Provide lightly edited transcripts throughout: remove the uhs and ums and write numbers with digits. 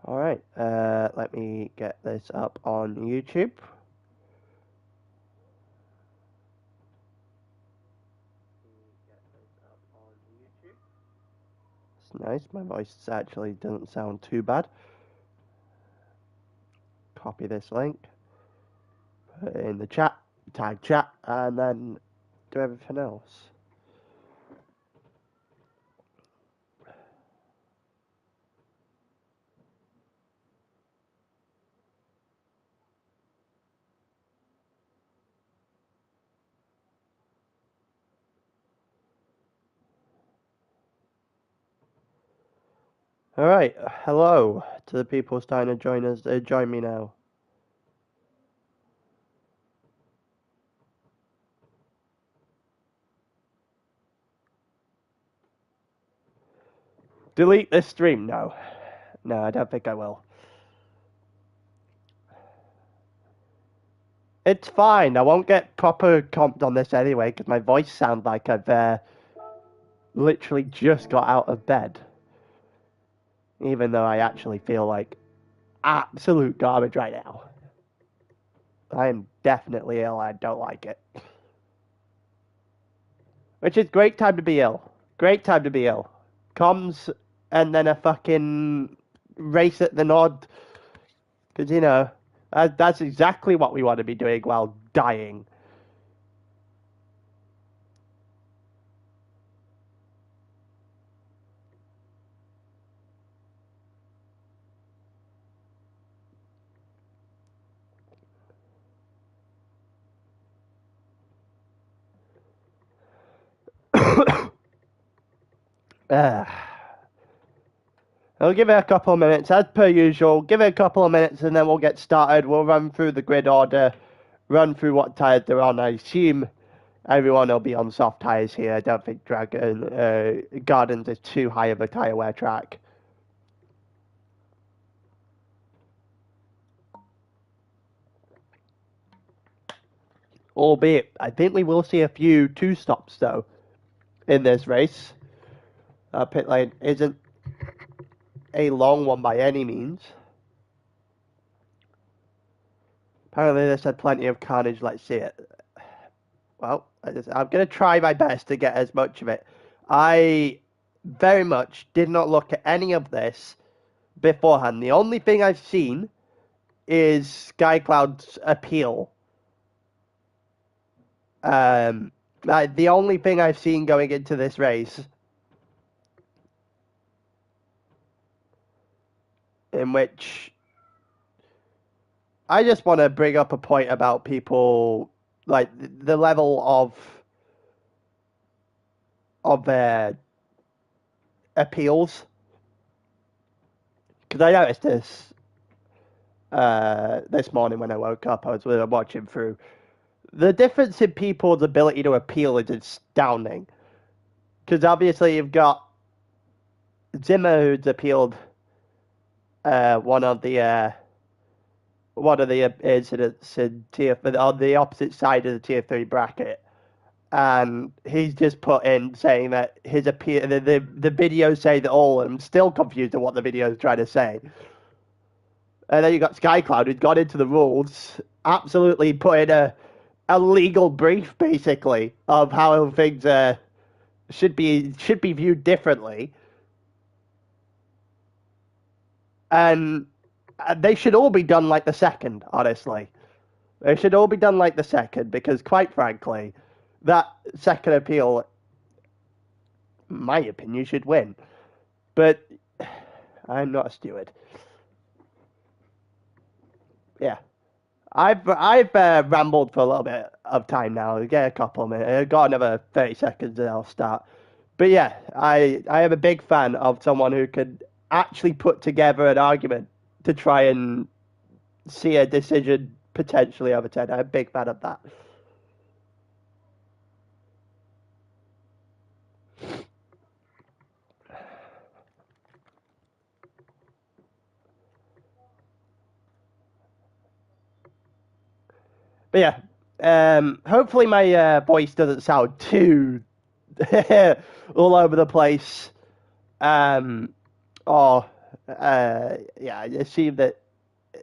Alright, let me get this up on YouTube. It's nice, my voice actually doesn't sound too bad. Copy this link, put it in the chat, tag chat, and then do everything else. Alright, hello to the people starting to join me now. Delete this stream? No, I don't think I will. It's fine, I won't get proper comped on this anyway, because my voice sounds like I've literally just got out of bed. Even though I actually feel like absolute garbage right now. I am definitely ill, I don't like it. Which is great time to be ill. Great time to be ill. Comms and then a fucking race at the nod. Because, you know, that's exactly what we want to be doing while dying. I'll give it a couple of minutes, as per usual. Give it a couple of minutes and then we'll get started. We'll run through the grid order, run through what tyres they're on. I assume everyone will be on soft tyres here. I don't think Gardens is too high of a tyre wear track. Albeit, I think we will see a few two-stops, though, in this race. Pit lane isn't a long one by any means. Apparently this had plenty of carnage, let's see it. Well, I'm going to try my best to get as much of it. I very much did not look at any of this beforehand. The only thing I've seen is Skycloud's appeal. The only thing I've seen going into this race, in which I just want to bring up a point about people, like the level of their appeals, because I noticed this this morning when I woke up. I was watching through. The difference in people's ability to appeal is astounding. Because obviously you've got Zimmer, who's appealed one of the incidents in on the opposite side of the tier 3 bracket, and he's just put in saying that his appeal, the videos say that all. I'm still confused on what the video is trying to say. And then you got Skycloud, who's got into the rules, absolutely put in a legal brief, basically, of how things should be viewed differently, and they should all be done like the second. Honestly, they should all be done like the second, because quite frankly, that second appeal, in my opinion, should win. But I'm not a steward. Yeah. I've rambled for a little bit of time now. I'll get a couple of minutes. I've got another 30 seconds and I'll start. But yeah, I am a big fan of someone who could actually put together an argument to try and see a decision potentially overturned. I'm a big fan of that. But yeah, hopefully my voice doesn't sound too all over the place, or Yeah, I assume that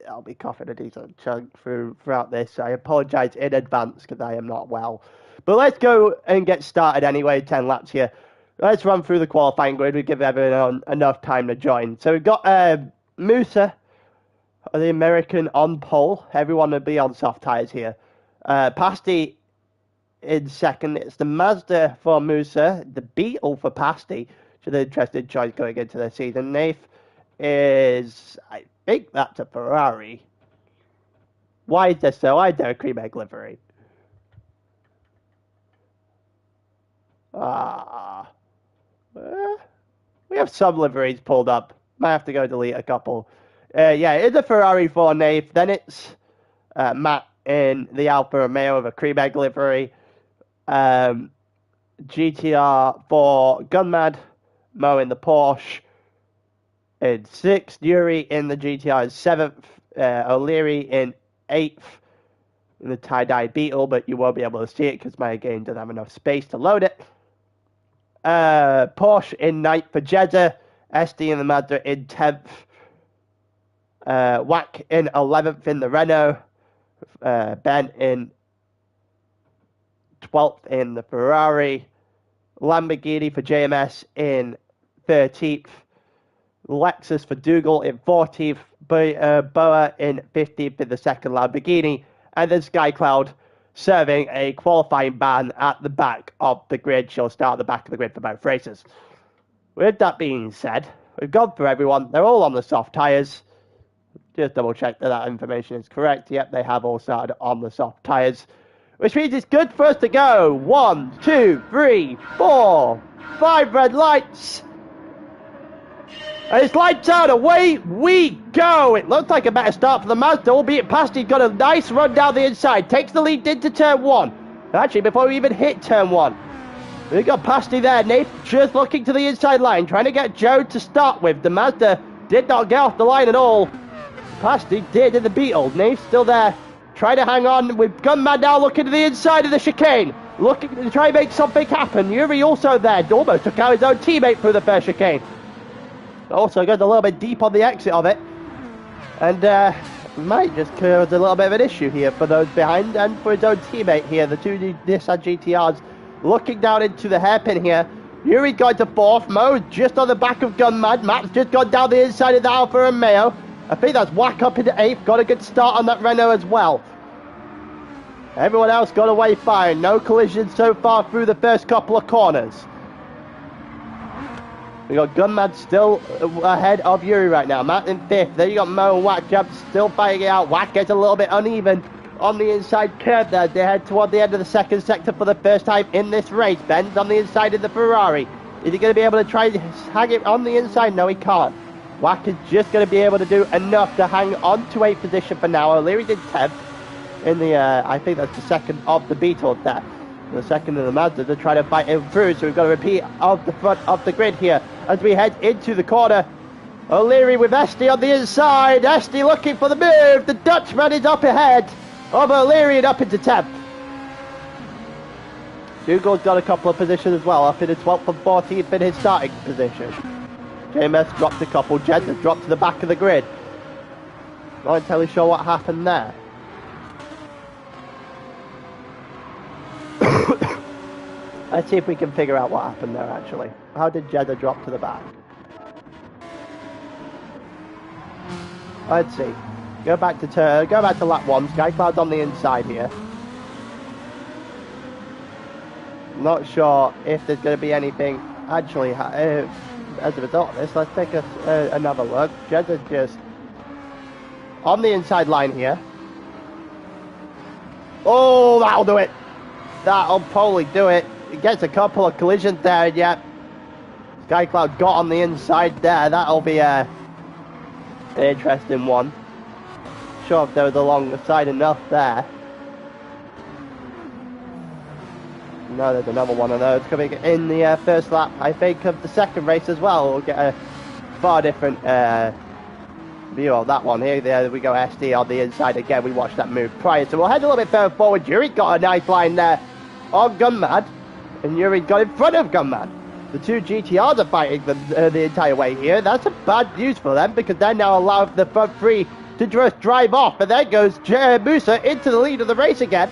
I'll be coughing a decent chunk throughout this. I apologise in advance because I am not well. But let's go and get started anyway. 10 laps here. Let's run through the qualifying grid. We give everyone enough time to join. So we've got Musa, the American, on pole. Everyone will be on soft tyres here. Pasty in second. It's the Mazda for Musa, the Beetle for Pasty. Which is an interesting choice going into the season. Nath is, I think that's a Ferrari. Why is there so? Why is there a cream egg livery? We have some liveries pulled up. Might have to go delete a couple. Yeah, it's a Ferrari for Nath. Then it's Matt in the Alfa Romeo with a cream egg livery. GTR for Gunmad. Mo in the Porsche. In 6th, Yuri in the GTR in 7th, O'Leary in 8th in the tie-dye Beetle, but you won't be able to see it because my game doesn't have enough space to load it. Porsche in 9th for Jeddah, SD in the Mazda in 10th, Wack in 11th in the Renault, Ben in 12th in the Ferrari, Lamborghini for JMS in 13th, Lexus for Dougal in 14th, Boa in 15th in the second Lamborghini, and then Skycloud serving a qualifying ban at the back of the grid. She'll start at the back of the grid for both races. With that being said, we've gone through everyone. They're all on the soft tyres. Just double check that information is correct. Yep, they have all started on the soft tyres, which means it's good for us to go. 1, 2, 3, 4, 5 red lights. And it's lights out, away we go. It looks like a better start for the Mazda, albeit Pasty's got a nice run down the inside. Takes the lead into turn 1. Actually, before we even hit turn 1. We've got Pasty there. Nate just looking to the inside line, trying to get Joe to start with. The Mazda did not get off the line at all. Pasty did in the Beetle. Nate still there, trying to hang on with Gunman now looking to the inside of the chicane. Looking to try and make something happen. Yuri also there, almost took out his own teammate through the first chicane. Also goes a little bit deep on the exit of it, and might just cause a little bit of an issue here for those behind and for his own teammate here. The two Nissan GTRs looking down into the hairpin here. Yuri's going to 4th, Mo just on the back of Gunman. Matt's just gone down the inside of the Alfa Romeo. I think that's Wack up into 8th, got a good start on that Renault as well. Everyone else got away fine, no collisions so far through the first couple of corners. We got Gunman still ahead of Yuri right now. Matt in 5th. Then you got Mo and Wack Jump still fighting it out. Wack gets a little bit uneven on the inside curve there. They head toward the end of the second sector for the first time in this race. Ben's on the inside of the Ferrari. Is he going to be able to try to hang it on the inside? No, he can't. Wack is just going to be able to do enough to hang on to 8th position for now. O'Leary did 10th in the, I think that's the second of the Beetle there. The second of the Mazda to try to fight him through, so we've got a repeat of the front of the grid here as we head into the corner. O'Leary with Esty on the inside. Esty looking for the move. The Dutchman is up ahead of O'Leary and up into 10th. Dougal's got a couple of positions as well, up in the 12th and 14th in his starting position. JMS dropped a couple. Jeddah dropped to the back of the grid. Not entirely sure what happened there. Let's see if we can figure out what happened there actually. How did Jeddah drop to the back? Let's see. Go back to lap 1. Skycloud's on the inside here. Not sure if there's going to be anything actually as a result of this. Let's take another look. Jeddah's just on the inside line here. Oh, that'll do it. That'll probably do it. It gets a couple of collisions there, and yet Skycloud got on the inside there. That'll be an interesting one. Sure if there was along the side enough there. No, there's another one of those coming in the first lap, I think, of the second race as well. We'll get a far different view of that one. Here there we go, SD on the inside again. We watched that move prior, so we'll head a little bit further forward. Yuri got a nice line there on Gunman, and Yuri got in front of Gunman. The two GTRs are fighting the entire way here. That's a bad news for them because they're now allowing the front three to just drive off. And there goes Musa into the lead of the race again.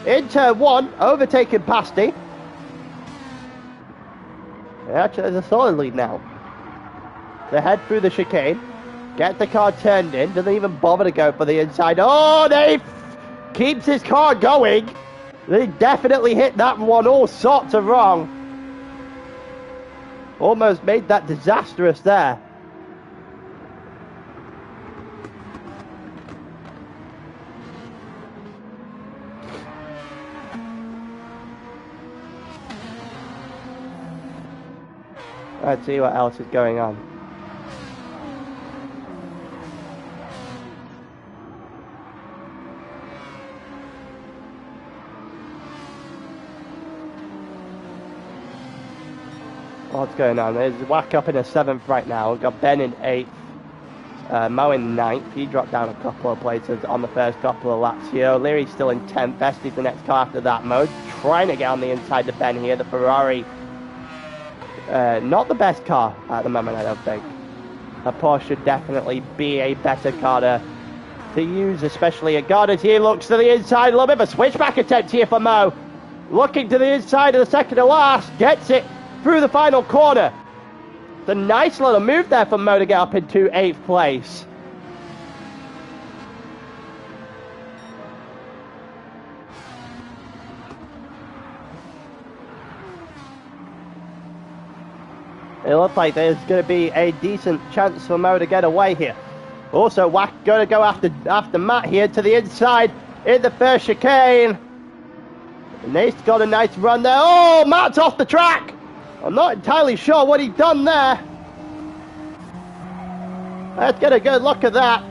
In turn one, overtaking Pasty. Actually, there's a solid lead now. They head through the chicane. Get the car turned in. Doesn't even bother to go for the inside. Oh, Dave keeps his car going. They definitely hit that one all sorts of wrong. Almost made that disastrous there. Let's see what else is going on. What's going on? There's Whack up in a 7th right now. We've got Ben in 8th. Mo in 9th. He dropped down a couple of places on the first couple of laps here. O'Leary's still in 10th. Vesti's the next car after that. Mo trying to get on the inside to Ben here. The Ferrari, not the best car at the moment, I don't think. A Porsche should definitely be a better car to use, especially at Gardens. He looks to the inside. A little bit of a switchback attempt here for Mo. Looking to the inside of the second to last. Gets it through the final corner. It's a nice little move there for Mo to get up into 8th place. It looks like there's going to be a decent chance for Mo to get away here. Also, Wack going to go after Matt here to the inside in the first chicane. Nate's got a nice run there. Oh, Matt's off the track. I'm not entirely sure what he's done there. Let's get a good look at that.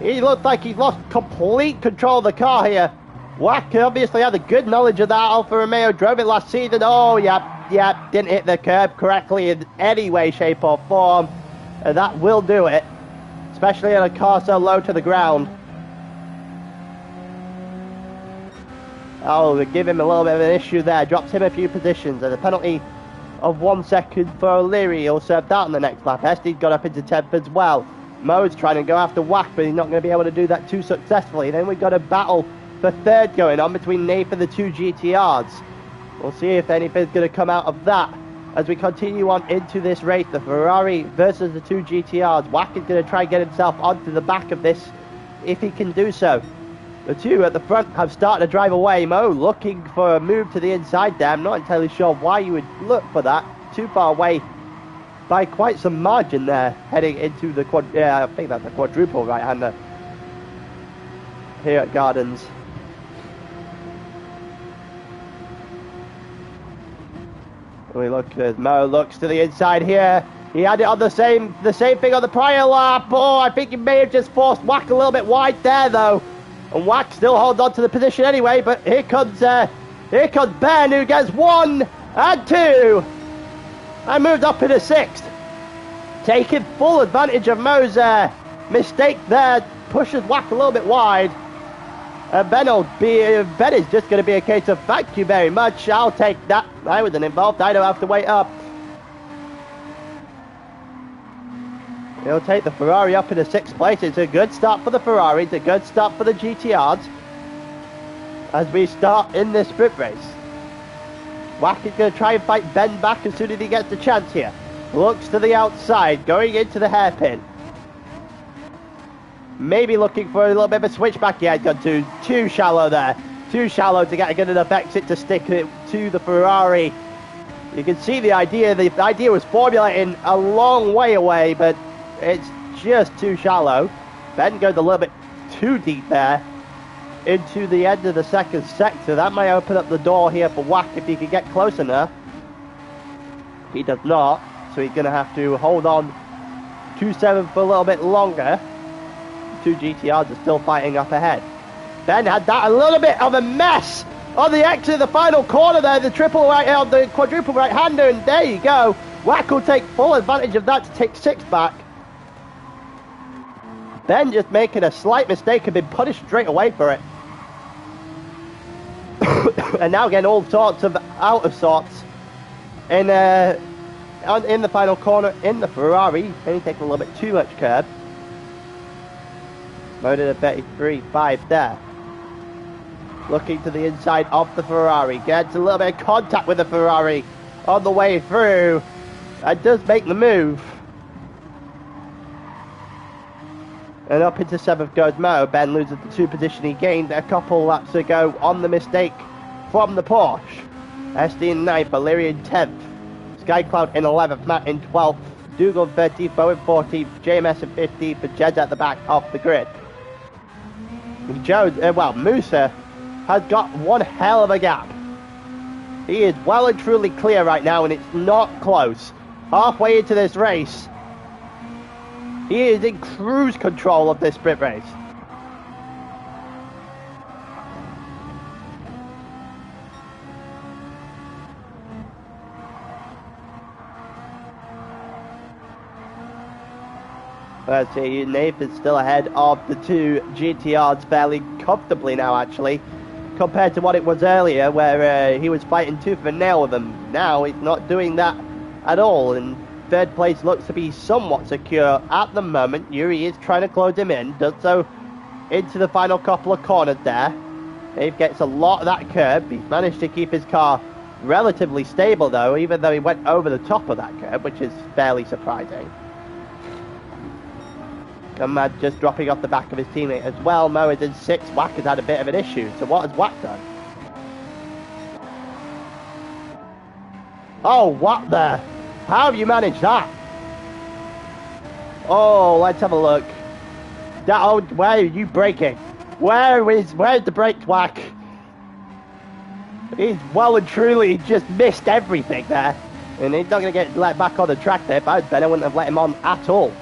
He looks like he's lost complete control of the car here. Wack obviously had a good knowledge of that. Alfa Romeo drove it last season. Oh, yeah, didn't hit the curb correctly in any way, shape or form. And that will do it, especially on a car so low to the ground. Oh, they give him a little bit of an issue there. Drops him a few positions, and a penalty of 1 second for O'Leary. He'll serve that on the next lap. Esti's got up into 10th as well. Mo's trying to go after Wack, but he's not going to be able to do that too successfully. Then we've got a battle for 3rd going on between Nath and the two GTRs. We'll see if anything's going to come out of that as we continue on into this race. The Ferrari versus the two GTRs. Wack is going to try and get himself onto the back of this if he can do so. The two at the front have started to drive away. Mo looking for a move to the inside there. I'm not entirely sure why you would look for that. Too far away by quite some margin there, heading into the I think that's a quadruple right-hander here at Gardens. We look as Mo looks to the inside here. He had it on the same thing on the prior lap. Oh, I think he may have just forced Wack a little bit wide there though. And Wack still holds on to the position anyway, but here comes Ben, who gets 1 and 2 and moved up into 6th. Taking full advantage of Mo's mistake there, pushes Wack a little bit wide. And Ben is just going to be a case of thank you very much, I'll take that. I wasn't involved, I don't have to wait up. He'll take the Ferrari up into 6th place. It's a good start for the Ferrari. It's a good start for the GTRs as we start in this sprint race. Wack is going to try and fight Ben back as soon as he gets the chance here. Looks to the outside, going into the hairpin. Maybe looking for a little bit of a switchback. Yeah, he's got too shallow there. Too shallow to get a good enough exit to stick it to the Ferrari. You can see the idea. The idea was formulating a long way away, but it's just too shallow. Ben goes a little bit too deep there into the end of the second sector. That might open up the door here for Wack if he can get close enough. He does not, so he's going to have to hold on to 7 for a little bit longer. Two GTRs are still fighting up ahead. Ben had that a little bit of a mess on the exit of the final corner there, the quadruple right-hander, and there you go. Wack will take full advantage of that to take 6 back. Ben just making a slight mistake and been punished straight away for it. And now getting all sorts of out of sorts in the final corner in the Ferrari. Only taking a little bit too much curb. Motor at 33.5 there. Looking to the inside of the Ferrari. Gets a little bit of contact with the Ferrari on the way through. And does make the move. And up into 7th goes Mo. Ben loses the 2 position he gained a couple laps ago on the mistake from the Porsche. SD in 9th, Valeri in 10th. Skycloud in 11th, Matt in 12th. Dougal in 13th, Bo in 14th, JMS in 15th, and Jed's at the back of the grid. Musa has got one hell of a gap. He is well and truly clear right now, and it's not close. Halfway into this race, he is in cruise control of this sprint race. Let's see, Nathan's still ahead of the 2 GTRs fairly comfortably now, actually, compared to what it was earlier, where he was fighting tooth and nail with them. Now he's not doing that at all, and 3rd place looks to be somewhat secure at the moment. Yuri is trying to close him in, does so into the final couple of corners there. Dave gets a lot of that curb. He's managed to keep his car relatively stable though, even though he went over the top of that curb, which is fairly surprising. Ahmad just dropping off the back of his teammate as well. Mo is in 6th. Wack has had a bit of an issue. So what has Wack done? Oh, what the? How have you managed that? Oh, let's have a look. Where are you braking? Where's the brake, Wack? He's well and truly just missed everything there. And he's not going to get let back on the track there. If I was Ben, I wouldn't have let him on at all.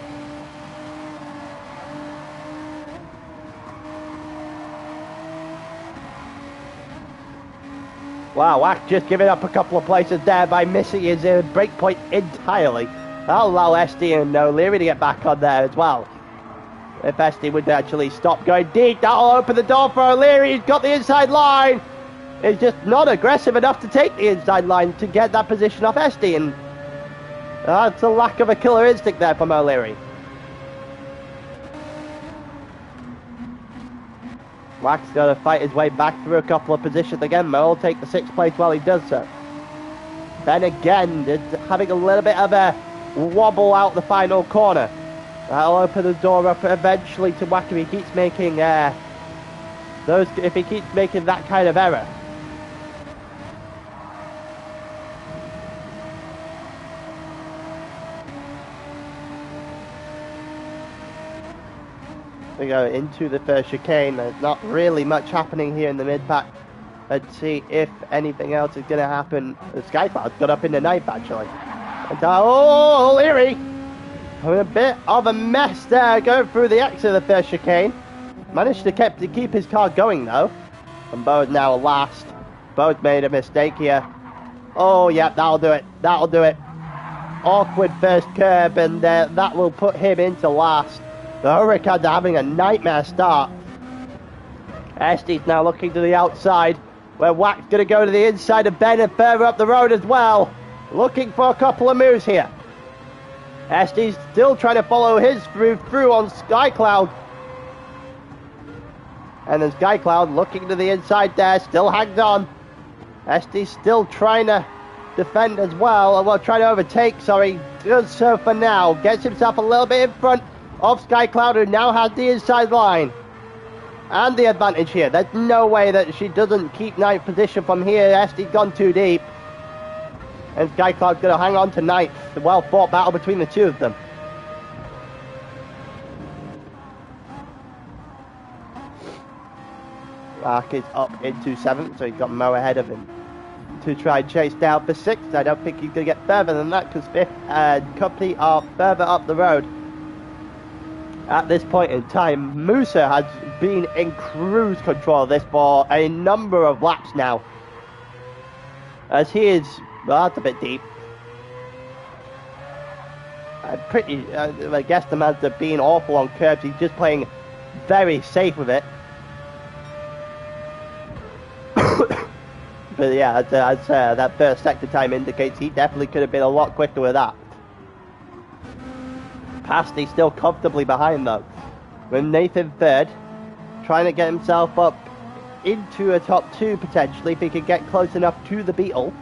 Wow, Wack just giving up a couple of places there by missing his brake point entirely. That'll allow SD and O'Leary to get back on there as well. If SD would actually stop going deep, that'll open the door for O'Leary. He's got the inside line. He's just not aggressive enough to take the inside line to get that position off SD. And that's a lack of a killer instinct there from O'Leary. Wack's got to fight his way back through a couple of positions again. Mo will take the 6th place while he does so. Then again, having a little bit of a wobble out the final corner. That'll open the door up eventually to Wack if he keeps making that kind of error. We go into the first chicane. There's not really much happening here in the mid-pack. Let's see if anything else is going to happen. The Skycloud's got up in the 9th, actually. Oh, O'Leary! Having a bit of a mess there going through the exit of the first chicane. Managed to keep his car going, though. And Bo's now last. Bo's made a mistake here. Oh, yeah, that'll do it. That'll do it. Awkward first curb, and that will put him into last. The Hurricanes are having a nightmare start. SD's now looking to the outside, where Wack's going to go to the inside of Ben and further up the road as well. Looking for a couple of moves here. SD's still trying to follow his through on Skycloud. And then Skycloud looking to the inside there, still hangs on. SD's still trying to defend as well, well, trying to overtake, sorry. Does so for now. Gets himself a little bit in front of Skycloud, who now has the inside line and the advantage here. There's no way that she doesn't keep 9th position from here. SD's gone too deep, and Skycloud's going to hang on to 9th. The well fought battle between the two of them. Mark is up into 7th, so he's got Mo ahead of him to try and chase down for 6th. I don't think he's going to get further than that, because 5th and Company are further up the road. At this point in time, Musa has been in cruise control of this for a number of laps now. As he is, well, that's a bit deep. I guess the man's being awful on curbs. He's just playing very safe with it. But yeah, as that first sector time indicates, he definitely could have been a lot quicker with that. Pasty still comfortably behind though, with Nathan third, trying to get himself up into a top 2 potentially if he could get close enough to the Beetle.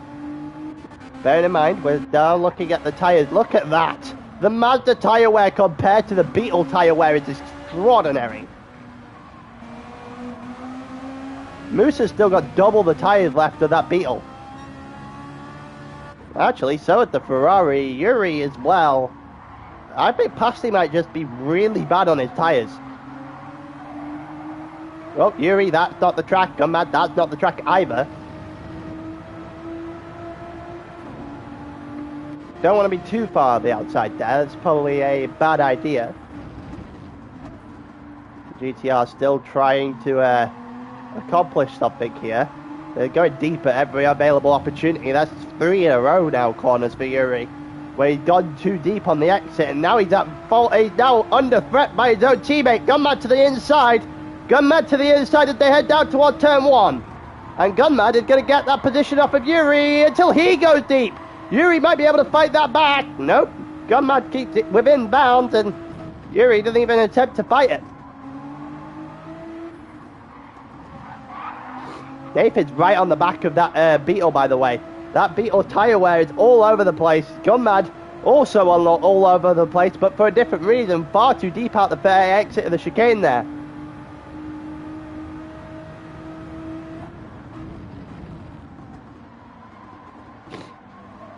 Bearing in mind, we're now looking at the tyres. Look at that! The Mazda tyre wear compared to the Beetle tyre wear is extraordinary. Musa's still got double the tyres left of that Beetle. Actually, so at the Ferrari, Yuri as well. I think Pasty might just be really bad on his tyres. Well, Yuri, that's not the track. Gunmad, that's not the track either. Don't want to be too far on the outside there. That's probably a bad idea. GTR still trying to accomplish something here. They're going deep at every available opportunity. That's 3 in a row now, corners for Yuri. Where he's gone too deep on the exit, and now he's at fault. He's now under threat by his own teammate. Gunmad to the inside. Gunmad to the inside as they head down toward turn 1. And Gunmad is going to get that position off of Yuri until he goes deep. Yuri might be able to fight that back. Nope. Gunmad keeps it within bounds, and Yuri doesn't even attempt to fight it. David's right on the back of that Beetle, by the way. That Beetle tyre wear is all over the place. Gunmad also all over the place, but for a different reason. Far too deep out the exit of the chicane there.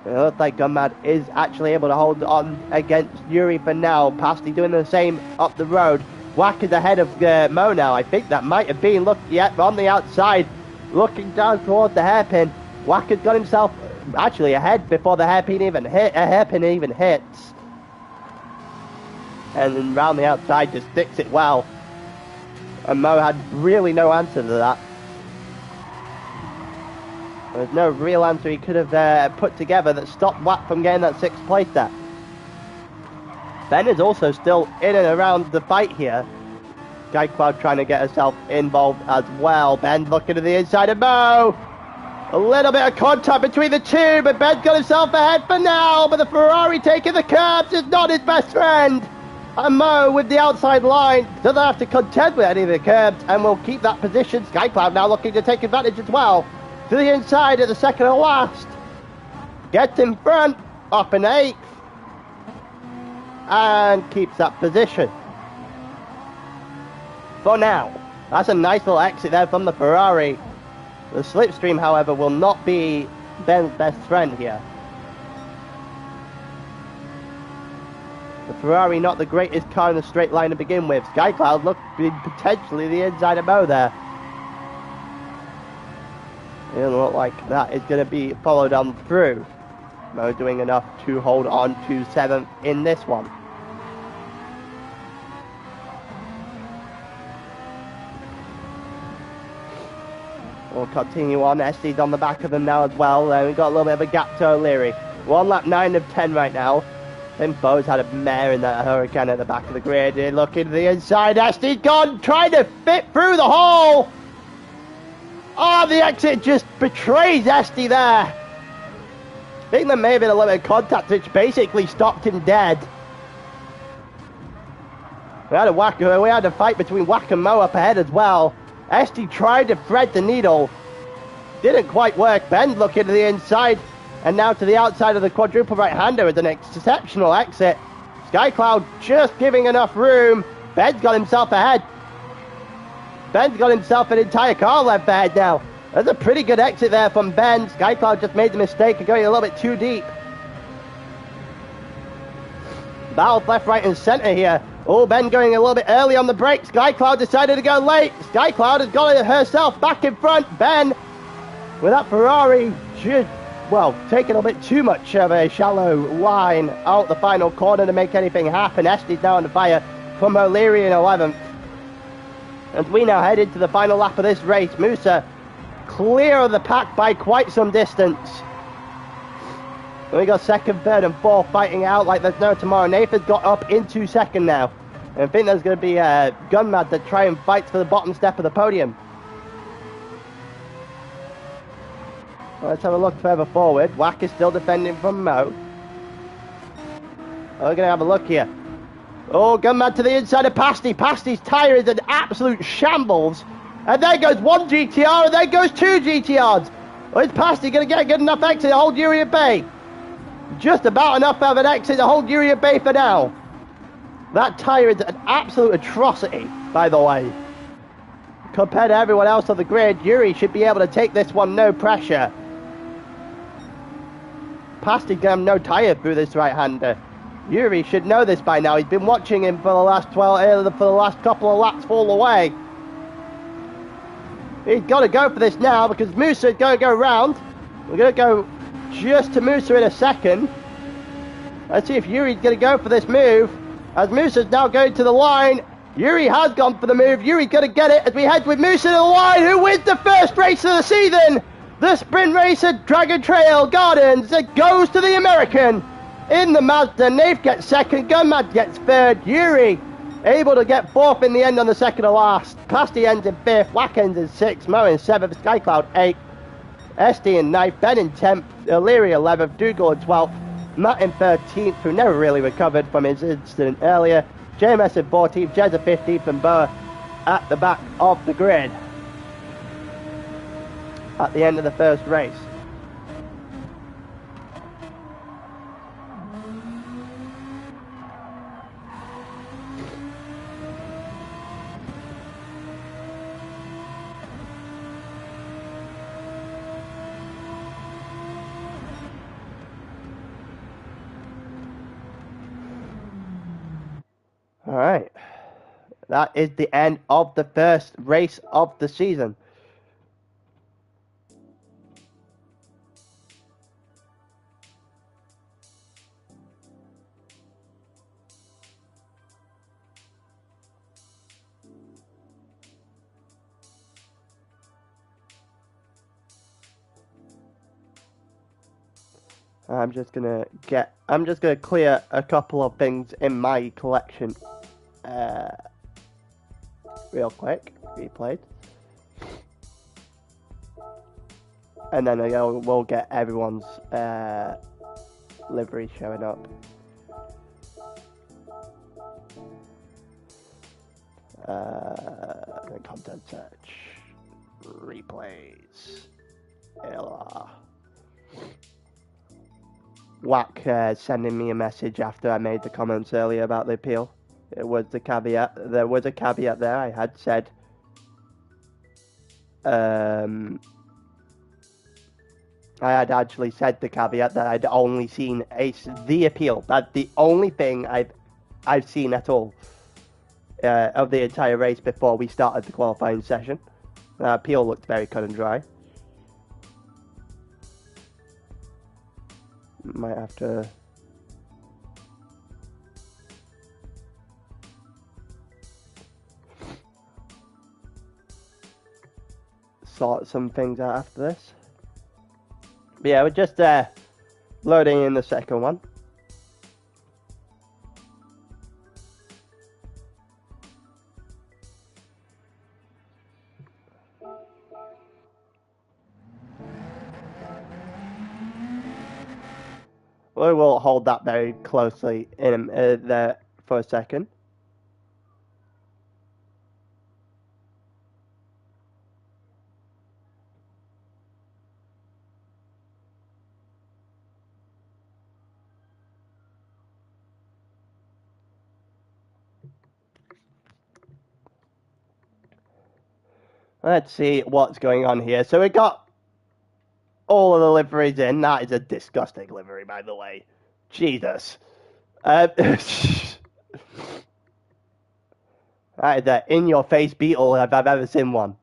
It looks like Gunmad is actually able to hold on against Yuri for now. Pasty doing the same up the road. Wack is ahead of Mo now. I think that might have been, look, yet on the outside, looking down towards the hairpin. Wack has got himself actually ahead before the hairpin even hits. And then round the outside just sticks it well. And Mo had really no answer to that. There's no real answer he could have put together that stopped Watt from getting that 6th place there. Ben is also still in and around the fight here. Sky Cloud trying to get herself involved as well. Ben looking to the inside of Mo. A little bit of contact between the two, but Ben's got himself ahead for now. But the Ferrari taking the curbs is not his best friend. And Mo with the outside line doesn't have to contend with any of the curbs and will keep that position. Sky Cloud now looking to take advantage as well. To the inside at the second and last. Gets in front, up in 8th. And keeps that position. For now. That's a nice little exit there from the Ferrari. The slipstream, however, will not be Ben's best friend here. The Ferrari not the greatest car in the straight line to begin with. Sky Cloud looked potentially the inside of Mo there. It doesn't look like that is going to be followed on through. Mo doing enough to hold on to 7th in this one. We'll continue on. SD's on the back of them now as well. We've got a little bit of a gap to O'Leary. 1 lap 9 of 10 right now. Then Bo's had a mare in that Hurricane at the back of the grid. Looking to the inside. SD's gone, trying to fit through the hole. Oh, the exit just betrays SD there. I think there may have been a little bit of contact which basically stopped him dead. We had a fight between Wack and Mo up ahead as well. SD tried to thread the needle. Didn't quite work. Ben looking to the inside. And now to the outside of the quadruple right-hander with an exceptional exit. Sky Cloud just giving enough room. Ben's got himself ahead. Ben's got himself an entire car left ahead now. That's a pretty good exit there from Ben. Sky Cloud just made the mistake of going a little bit too deep. Battle left, right and centre here. Oh, Ben going a little bit early on the brake. Sky Cloud decided to go late. Sky Cloud has got herself back in front. Ben, with that Ferrari, should, well, taking a bit too much of a shallow line out the final corner to make anything happen. Estes now on the fire from O'Leary in 11th. As we now head into the final lap of this race, Musa clear of the pack by quite some distance. We got 2nd, 3rd and 4th fighting out like there's no tomorrow. Nathan's got up into 2nd now. And I think there's going to be Gunmad that try and fight for the bottom step of the podium. Let's have a look further forward. Wack is still defending from Mo. We're going to have a look here. Oh, gunman to the inside of Pasty. Pasty's tyre is an absolute shambles. And there goes one GTR, and there goes two GTRs. Well, is Pasty going to get a good enough exit to hold Uriah Bay? Just about enough of an exit to hold Uriah Bay for now. That tyre is an absolute atrocity, by the way. Compared to everyone else on the grid, Yuri should be able to take this one no pressure. Pasty can have no tyre through this right-hander. Yuri should know this by now. He's been watching him for the last couple of laps fall away. He's got to go for this now because Musa is going to go round. We're going to go just to Musa in a second. Let's see if Yuri's going to go for this move. As Musa's now going to the line. Yuri has gone for the move. Yuri's going to get it as we head with Musa to the line. Who wins the first race of the season? The sprint race at Dragon Trail Gardens. It goes to the American. In the Mazda, Nath gets second, Gunmad gets third, Yuri able to get fourth in the end on the second to last. Pasty ends in fifth, Wack ends in sixth, Mo in seventh, Skycloud eighth, SD in ninth, Ben in 10th, O'Leary 11th, Dougal in 12th, Matt in 13th, who never really recovered from his incident earlier, JMS in 14th, Jez in 15th, and Boa at the back of the grid at the end of the first race. All right, that is the end of the first race of the season. I'm just gonna clear a couple of things in my collection real quick. Replayed. And then we'll get everyone's livery showing up. Content search. Replays. ALR. Wack sending me a message after I made the comments earlier about the appeal. It was the caveat. There was a caveat there. I had said I had actually said the caveat that I'd only seen the appeal. That's the only thing I've seen at all of the entire race before we started the qualifying session. The appeal looked very cut and dry. Might have to sort some things out after this. But yeah, we're just loading in the second one. We will hold that very closely in there for a second. Let's see what's going on here. So we got all of the liveries in. That is a disgusting livery, by the way. Jesus. That is an in-your-face Beetle if I've ever seen one.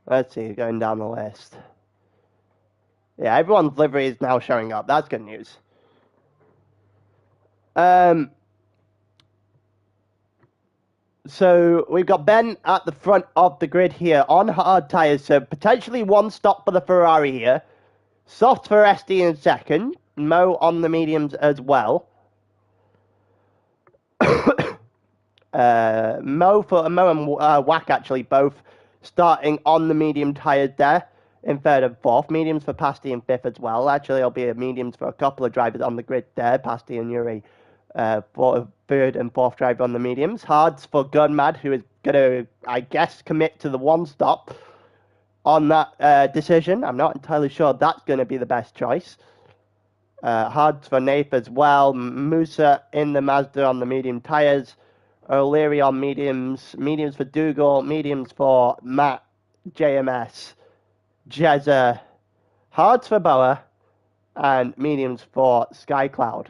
Let's see, going down the list. Yeah, everyone's livery is now showing up. That's good news. So we've got Ben at the front of the grid here on hard tyres, so potentially one stop for the Ferrari here. Soft for SD in second, Mo on the mediums as well. Mo and Wack actually both starting on the medium tyres there in third and fourth. Mediums for Pasty in fifth as well. Actually, it'll be a mediums for a couple of drivers on the grid there. Pasty and Yuri for third and fourth driver on the mediums. Hards for Gunmad, who is going to, I guess, commit to the one stop on that decision. I'm not entirely sure that's going to be the best choice. Hards for Nath as well. Musa in the Mazda on the medium tyres. O'Leary on mediums. Mediums for Dougal. Mediums for Matt. JMS. Jezza. Hards for Boa. And mediums for Skycloud.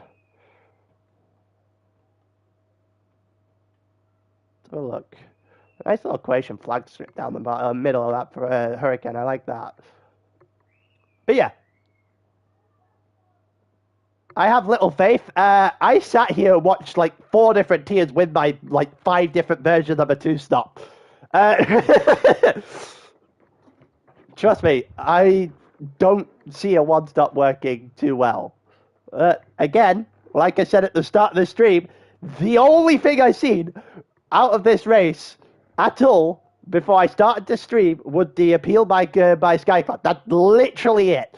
Let's have a look. Nice little Croatian flag strip down the middle of that for Hurricane. I like that. But yeah. I have little faith. I sat here and watched like 4 different tiers win by like 5 different versions of a 2-stop. Trust me, I don't see a 1-stop working too well. Again, like I said at the start of the stream, the only thing I seen out of this race at all before I started the stream was the appeal by Skycloud. That's literally it.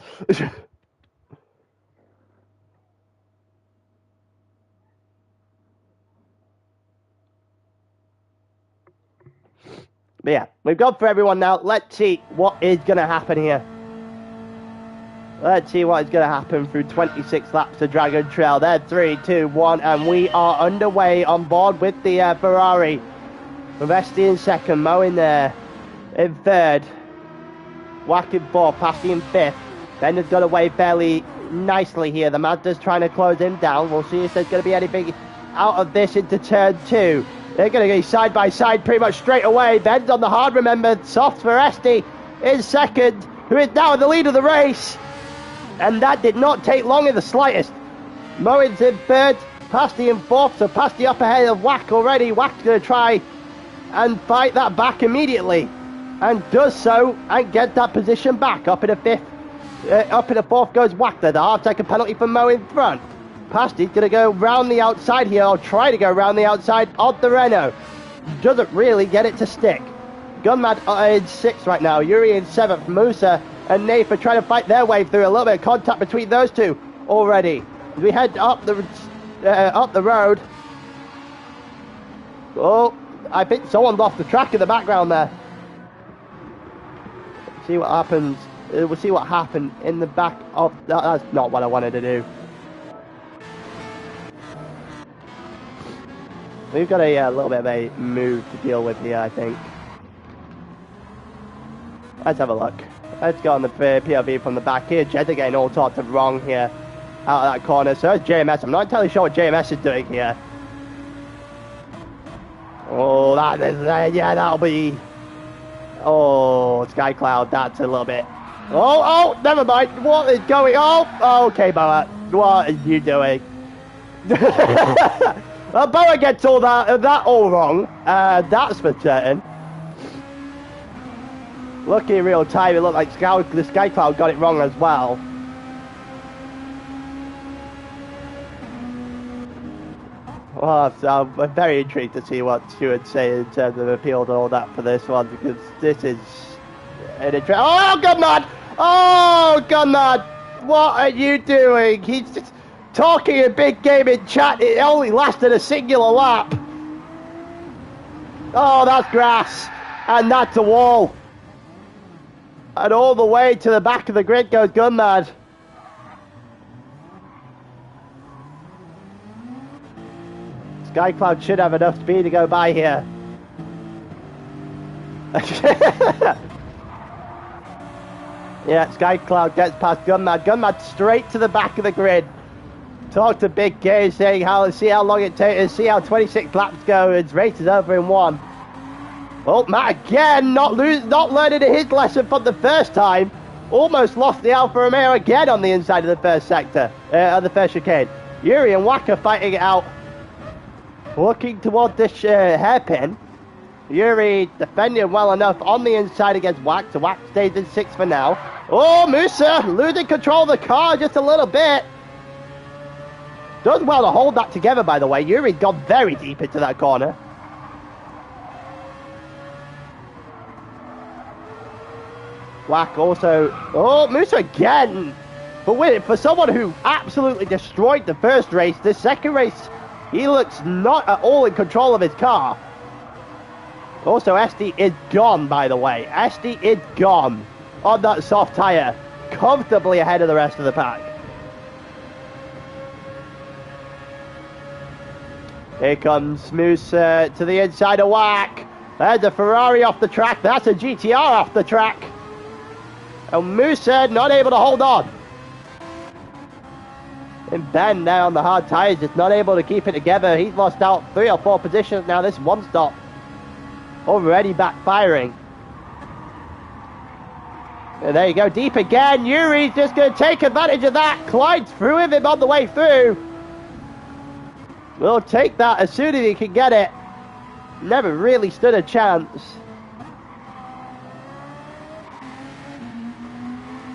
But yeah, we've gone for everyone now. Let's see what is going to happen here. Let's see what is going to happen through 26 laps of Dragon Trail. There, 3, 2, 1, and we are underway on board with the Ferrari. Vesti in second, Mo in there in third. Wack in fourth, Passy in fifth. Bender's got away fairly nicely here. The Mazda's trying to close him down. We'll see if there's going to be anything out of this into turn 2. They're going to go side by side pretty much straight away. Ben's on the hard, remember. Soft for Esti in second, who is now in the lead of the race. And that did not take long in the slightest. Moen's in third, Pasty in fourth, so Pasty up ahead of Wack already. Wack's going to try and fight that back immediately. And does so, and get that position back. Up in the fifth, up in the fourth goes Wack there. The half-second penalty for Mo in front. Pasty's going to go round the outside here, or try to go round the outside of the Renault. Doesn't really get it to stick. Gunmad in 6th right now, Yuri in 7th, Musa and Nath are trying to fight their way through. A little bit of contact between those two already. As we head up the road. Oh, I think someone's off the track in the background there. See what happens. We'll see what happened in the back of... That's not what I wanted to do. We've got a little bit of a move to deal with here, I think. Let's have a look. Let's go on the POV from the back here. Jeddah getting all sorts of wrong here out of that corner. So it's JMS. I'm not entirely sure what JMS is doing here. Oh, that is, yeah, that'll be... Oh, Skycloud, that's a little bit... Oh, never mind. What is going on? Oh, okay, Boa. What are you doing? Well, Boa gets all that all wrong. That's for certain. Looking in real time, it looked like the Skycloud got it wrong as well. Well, so I'm very intrigued to see what she would say in terms of appeals and all that for this one, because this is an interesting... Oh, Gunmad! Oh, Gunmad! What are you doing? He's just talking a big game in chat. It only lasted a singular lap. Oh, that's grass. And that's a wall. And all the way to the back of the grid goes Gunmad. Skycloud should have enough speed to go by here. Yeah, Skycloud gets past Gunmad. Gunmad straight to the back of the grid. Talk to Big K saying see how long it takes, see how 26 laps go. His race is over in 1. Oh, Matt again, not learning his lesson from the first time. Almost lost the Alfa Romeo again on the inside of the first sector, of the first chicane. Yuri and Wacker fighting it out. Looking toward this hairpin. Yuri defending well enough on the inside against Wack, so Wack stays in 6th for now. Oh, Musa losing control of the car just a little bit. Does well to hold that together, by the way. Yuri's gone very deep into that corner. Whack also. Oh, Musa again. But for someone who absolutely destroyed the first race, this second race, he looks not at all in control of his car. Also, SD is gone, by the way. SD is gone on that soft tyre, comfortably ahead of the rest of the pack. Here comes Musa to the inside of Whack. There's a Ferrari off the track. That's a GTR off the track. And Musa not able to hold on. And Ben now on the hard tyres, just not able to keep it together. He's lost out 3 or 4 positions now. This one stop already backfiring. And there you go, deep again. Yuri's just going to take advantage of that. Clyde's through with him on the way through. We'll take that as soon as he can get it. Never really stood a chance.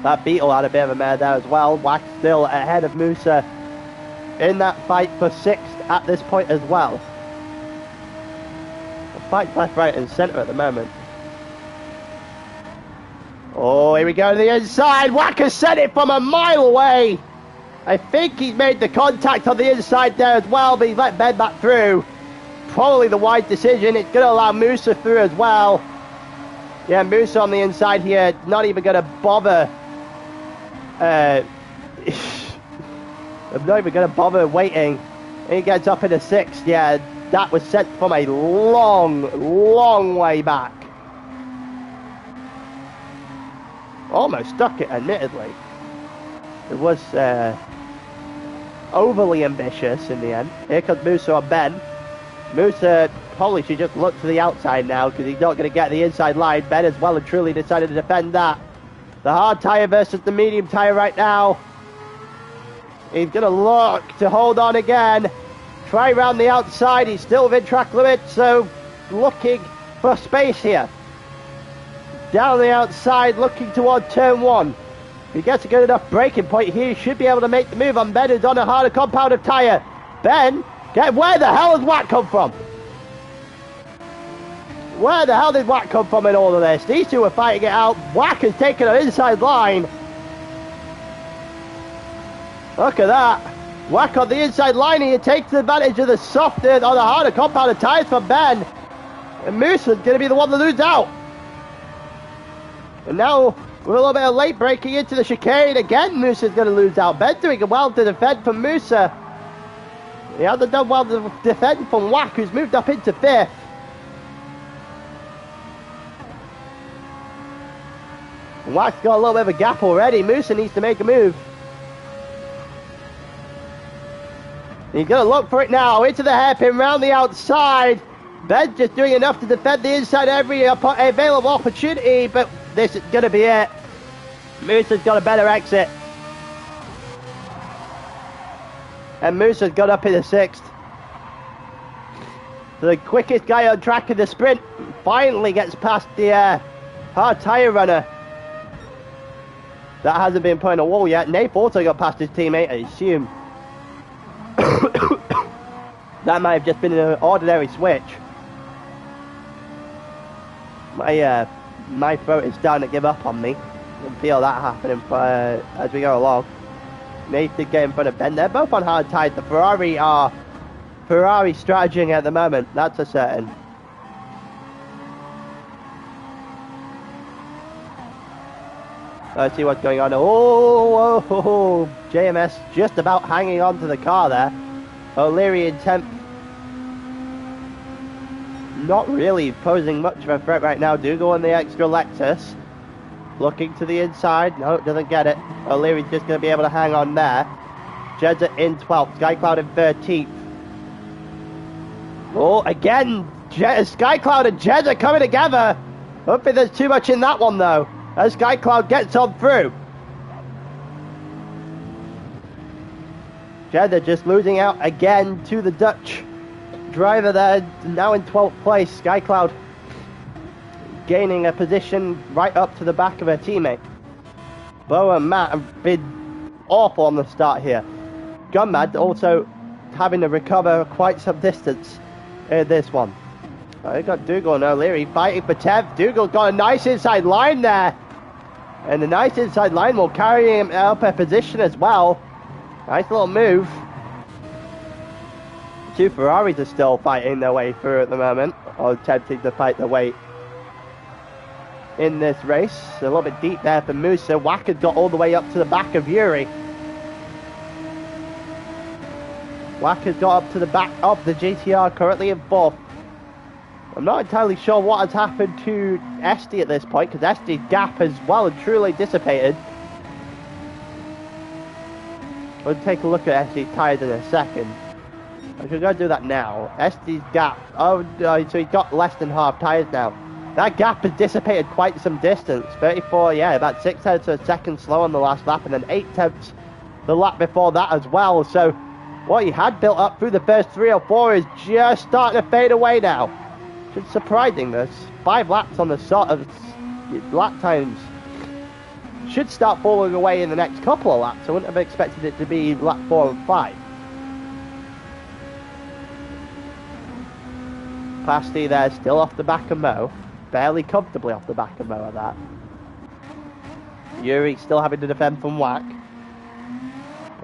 That Beetle had a bit of a mare there as well. Whack still ahead of Musa in that fight for 6th at this point as well. The fight's left, right and centre at the moment. Oh, here we go to the inside. Whack has sent it from a mile away. I think he's made the contact on the inside there as well, but he's let Ben back through. Probably the wise decision. It's going to allow Musa through as well. Yeah, Musa on the inside here, not even going to bother. I'm not even going to bother waiting. He gets up in the 6th. Yeah, that was sent from a long way back. Almost stuck it, admittedly. It was overly ambitious in the end. Here comes Musa on Ben. Musa probably should just look to the outside now because he's not going to get the inside line. Ben has well and truly decided to defend that. The hard tyre versus the medium tyre right now. He's going to look to hold on again. Try round the outside. He's still within track limit, so looking for space here. Down the outside, looking toward turn 1. If he gets a good enough braking point here, he should be able to make the move on Ben, who's on a harder compounded tyre. Ben, where the hell has Whack come from? Where the hell did Whack come from in all of this? These two are fighting it out. Whack has taken an inside line. Look at that. Whack on the inside line here takes advantage of the softer or the harder compounded tyres from Ben. And Musa's going to be the one to lose out. And now we're a little bit of late braking into the chicane. Again, Musa's going to lose out. Ben doing well to defend from Musa. He hasn't done well to defend from Whack, who's moved up into 5th. Whack's got a little bit of a gap already. Musa needs to make a move. He's going to look for it now. Into the hairpin, round the outside. Ben's just doing enough to defend the inside every available opportunity, but this is going to be it. Musa's got a better exit. And Musa's got up in the 6th. So the quickest guy on track in the sprint finally gets past the hard tyre runner. That hasn't been put in a wall yet. Nath also got past his teammate, I assume. That might have just been an ordinary switch. My throat is starting to give up on me. I can feel that happening as we go along. Nath did get in front of Ben. They're both on hard tyres. The Ferrari are strategizing at the moment. That's a certain. Let's see what's going on. Oh, JMS just about hanging on to the car there. O'Leary in 10th. Not really posing much of a threat right now. Dougal in the extra Lexus. Looking to the inside. No, doesn't get it. O'Leary's just going to be able to hang on there. Jeddah in 12th. Skycloud in 13th. Oh, again. Skycloud and Jeddah coming together. Don't think there's too much in that one, though. As Skycloud gets on through. Jeddah just losing out again to the Dutch driver there, now in 12th place. Skycloud gaining a position right up to the back of her teammate. Bo and Matt have been awful on the start here. Gunmad also having to recover quite some distance in this one. They got Dougal and O'Leary fighting for 10th. Dougal's got a nice inside line there. And the nice inside line will carry him up a position as well. Nice little move. Two Ferraris are still fighting their way through at the moment, or attempting to fight their way in this race. A little bit deep there for Musa. Wacker's got all the way up to the back of Yuri. Wacker's got up to the back of the GTR, currently in fourth. I'm not entirely sure what has happened to Esty at this point, because Esty's gap has well and truly dissipated. We'll take a look at Esty's tyres in a second. I should go do that now. Esty's gap, so he's got less than half tyres now. That gap has dissipated quite some distance. 34, yeah, about 6 tenths of a second slow on the last lap, and then 8 tenths the lap before that as well. So what he had built up through the first 3 or 4 is just starting to fade away now. It's surprising. This 5 laps on the sort of lap times should start falling away in the next couple of laps. I wouldn't have expected it to be lap 4 and 5. Pasty there, still off the back of Mo. Barely comfortably off the back of Mo at that. Yuri still having to defend from Wack.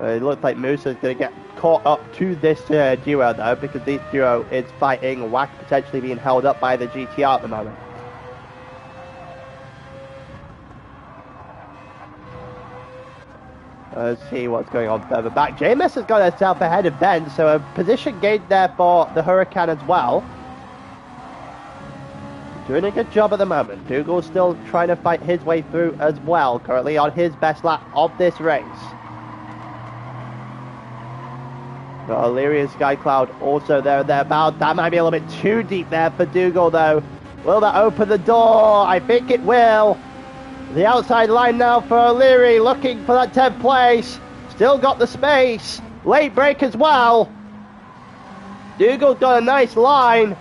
It looks like Musa's going to get caught up to this duo though, because this duo is fighting Wack, potentially being held up by the GTR at the moment. Let's see what's going on further back. JMS has got herself ahead of Ben, so a position gained there for the Huracan as well. Doing a good job at the moment. Dougal's still trying to fight his way through as well, currently on his best lap of this race. Got O'Leary and Skycloud also there and thereabouts. That might be a little bit too deep there for Dougal though. Will that open the door? I think it will. The outside line now for O'Leary, looking for that 10th place. Still got the space. Late break as well. Dougal's got a nice line.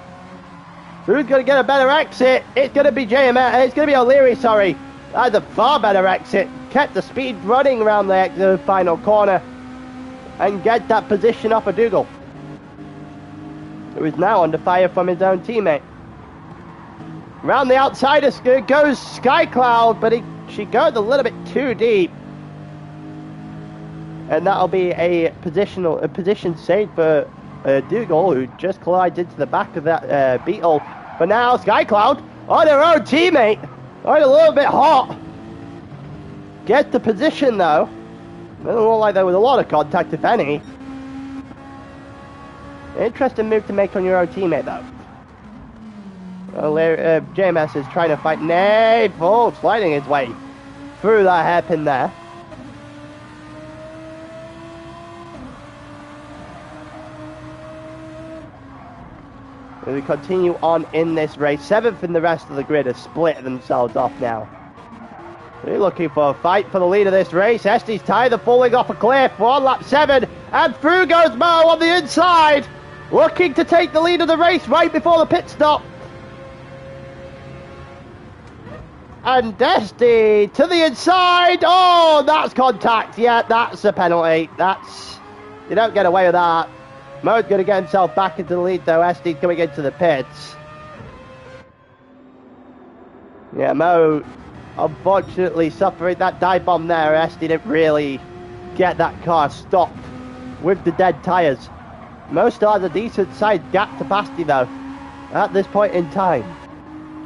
Who's going to get a better exit? It's going to be JMS. It's going to be O'Leary, sorry. That's a far better exit. Kept the speed running around the final corner and get that position off of Dougal, who is now under fire from his own teammate. Round the outside goes Skycloud, but she goes a little bit too deep. And that'll be a position saved for Dougal, who just collides into the back of that Beetle. But now Skycloud on her own teammate, a little bit hot. Gets the position though. Doesn't look like there was a lot of contact, if any. Interesting move to make on your own teammate though. JMS is trying to fight Nate. Oh, sliding his way through that hairpin there. As we continue on in this race, 7th in the rest of the grid have split themselves off now. They're looking for a fight for the lead of this race. Esty's tyre falling off a cliff on lap 7, and through goes Mo on the inside, looking to take the lead of the race right before the pit stop. And Esty to the inside. Oh, that's contact. Yeah, that's a penalty. You don't get away with that. Mo's going to get himself back into the lead though. Esty's coming into the pits. Yeah, Mo unfortunately suffering that dive bomb there. Esty didn't really get that car stopped with the dead tyres. Mo still has a decent sized gap to Pasty though at this point in time.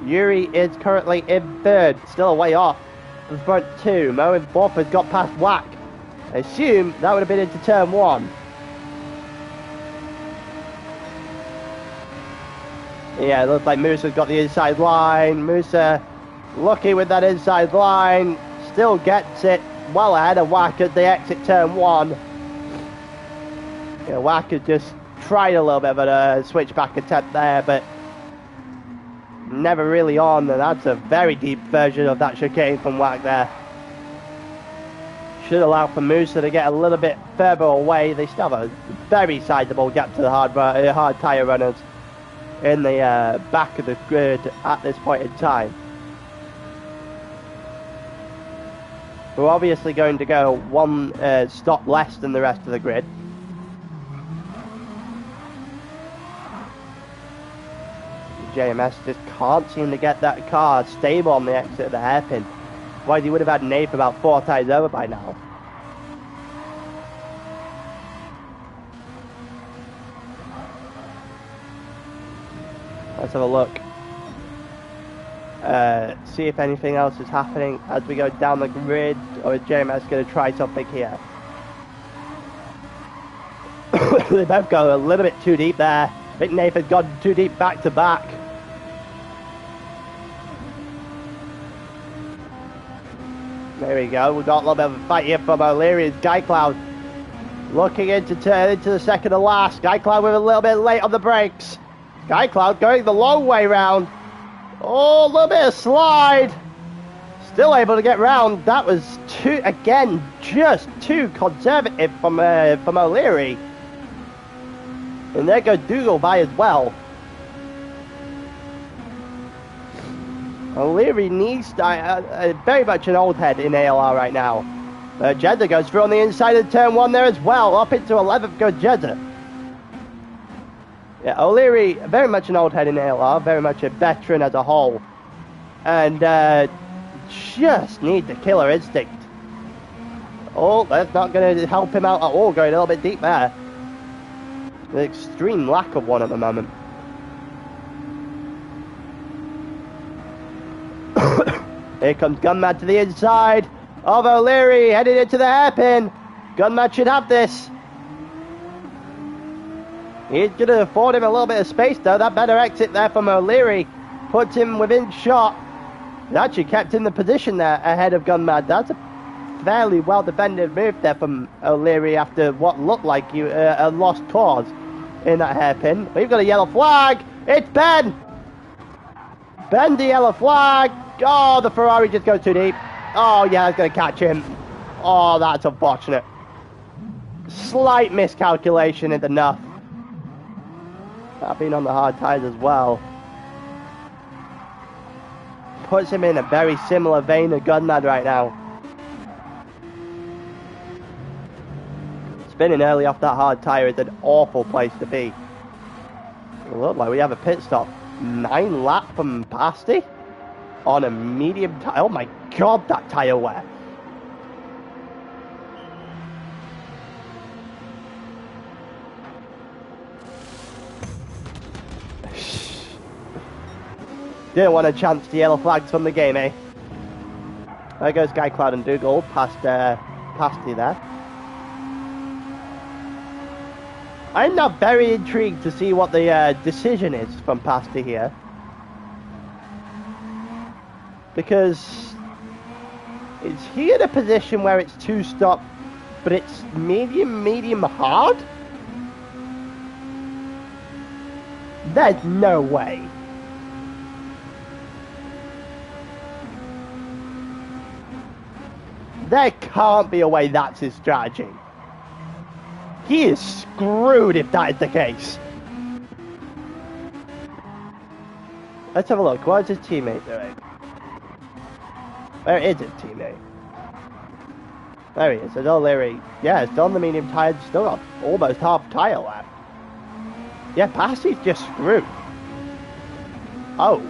Yuri is currently in 3rd, still a way off the front 2. Mo in 4th has got past Wack. I assume that would have been into turn 1. Yeah, it looks like Musa's got the inside line. Musa lucky with that inside line. Still gets it well ahead of Wack as they exit turn 1. Yeah, Wack has just tried a little bit of a switchback attempt there, but never really on, and that's a very deep version of that chicane from Wack there. Should allow for Musa to get a little bit further away. They still have a very sizable gap to the hard tyre runners in the back of the grid at this point in time. We're obviously going to go one stop less than the rest of the grid. JMS just can't seem to get that car stable on the exit of the hairpin. Otherwise, he would have had Nath about 4 tyres over by now. Let's have a look. See if anything else is happening as we go down the grid, or is JMS going to try something here? They both go a little bit too deep there. I think Nath has gone too deep back to back. There we go. We've got a little bit of a fight here from O'Leary and Sky Cloud. Looking into turn into the second to last. Sky Cloud with a little bit late on the brakes. Sky Cloud going the long way round. Oh, a little bit of slide. Still able to get round. That was too, again, just too conservative from O'Leary. And there goes Dougal by as well. O'Leary needs very much an old head in ALR right now. Jeddah goes through on the inside of turn 1 there as well. Up into 11th goes Jeddah. Yeah, O'Leary, very much an old head in ALR, very much a veteran as a whole. And just need the killer instinct. Oh, that's not going to help him out at all, going a little bit deep there. The extreme lack of one at the moment. Here comes Gunmad to the inside of O'Leary, headed into the hairpin. Gunmad should have this. He's going to afford him a little bit of space though. That better exit there from O'Leary puts him within shot. He actually kept in the position there ahead of Gunmad. That's a fairly well defended move there from O'Leary after what looked like a lost cause in that hairpin. We've got a yellow flag. It's Ben. Ben, the yellow flag. Oh, the Ferrari just goes too deep. Oh yeah, it's going to catch him. Oh, that's unfortunate. Slight miscalculation is enough. That being on the hard tyres as well. Puts him in a very similar vein of Gunmad right now. Spinning early off that hard tyre is an awful place to be. It looks like we have a pit stop. 9 lap from Pasty on a medium tyre. Oh my god, that tyre wear. Didn't want a chance to yellow flags from the game, eh? There goes Sky Cloud and Dougal past Pasty there. I'm now very intrigued to see what the decision is from Pasty here. Because is he in a position where it's 2-stop, but it's medium hard? There's no way. There can't be a way that's his strategy. He is screwed if that is the case. Let's have a look. What is his teammate doing? Where is his teammate? There he is. There's O'Leary. Yeah, it's on the medium tyre. Still got almost half tyre left. Yeah, Pasty's just screwed. Oh.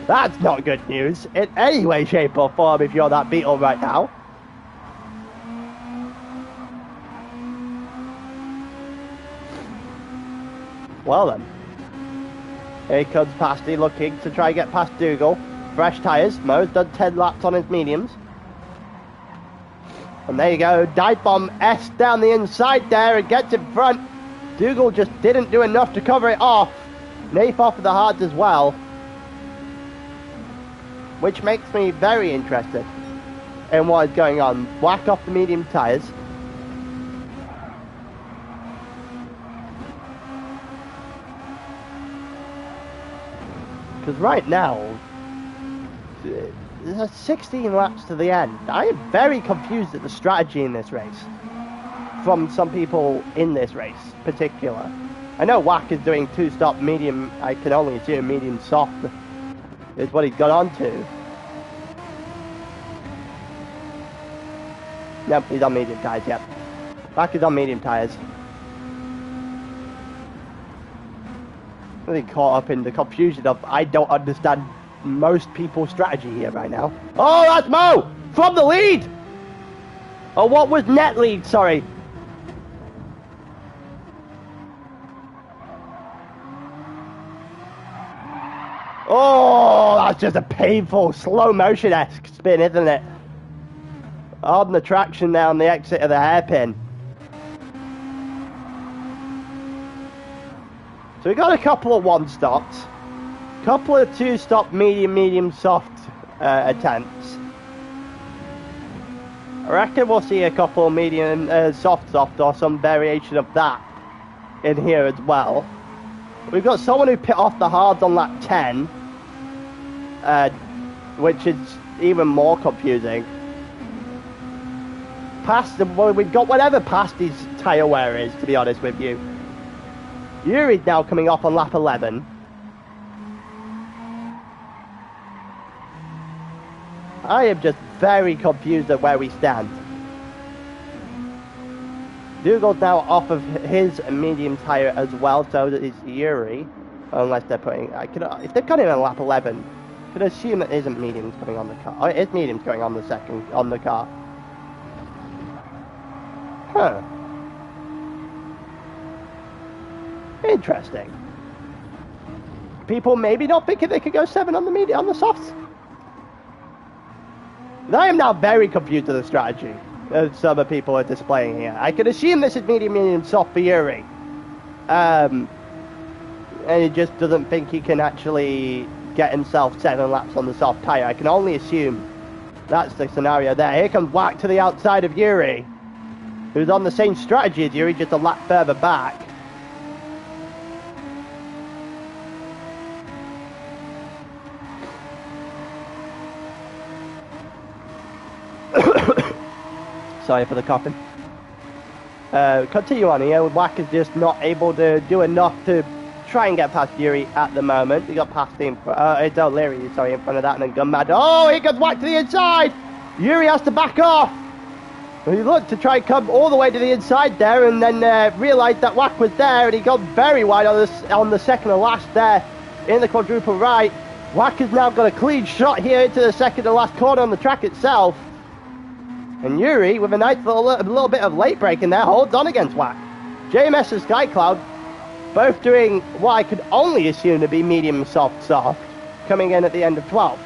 That's not good news in any way, shape or form if you're that Beetle right now. Well then. Here comes Pasty looking to try and get past Dougal. Fresh tyres. Mo's done 10 laps on his mediums. And there you go. Dive bomb S down the inside there and gets in front. Dougal just didn't do enough to cover it off. Nath off of the hards as well. Which makes me very interested in what is going on. Whack off the medium tyres. Because right now, there's 16 laps to the end. I am very confused at the strategy in this race. From some people in this race, particular. I know Whack is doing 2-stop medium, I can only assume medium soft is what he's got on to. Yep, he's on medium tyres, yep. Whack is on medium tyres. Really caught up in the confusion of I don't understand most people's strategy here right now. Oh, that's Mo from the lead. Oh, what was net lead? Sorry. Oh, that's just a painful slow motion-esque spin, isn't it? On the traction now on the exit of the hairpin. So we got a couple of one-stops, couple of two-stop medium, soft attempts. I reckon we'll see a couple of medium, soft, or some variation of that in here as well. We've got someone who pit off the hards on lap 10, which is even more confusing. Well, we've got whatever past his tyre wear is, to be honest with you. Yuri's now coming off on lap 11. I am just very confused at where we stand. Dougal's now off of his medium tyre as well, so is Yuri. Unless they're putting... if they've got him on lap 11, I could assume that isn't mediums coming on the car. Oh, it is mediums going on the car. Huh. Interesting. People maybe not thinking they could go 7 on the softs. I am now very confused with the strategy that some of people are displaying here. I could assume this is medium, soft for Yuri. And he just doesn't think he can actually get himself 7 laps on the soft tyre. I can only assume that's the scenario there. Here comes Wack to the outside of Yuri, who's on the same strategy as Yuri, just a lap further back. Sorry for the coughing. Continue on here. Wack is just not able to do enough to try and get past Yuri at the moment. He got past him. It's O'Leary, sorry, in front of that, and then Gunmad. Oh, he goes Wack to the inside. Yuri has to back off. He looked to try and come all the way to the inside there, and then realised that Wack was there, and he got very wide on the second to last there in the quadruple right. Wack has now got a clean shot here into the second to last corner on the track itself. And Yuri, with a nice little bit of late braking there, holds on against Wack. JMS and Skycloud, both doing what I could only assume to be medium soft, coming in at the end of 12.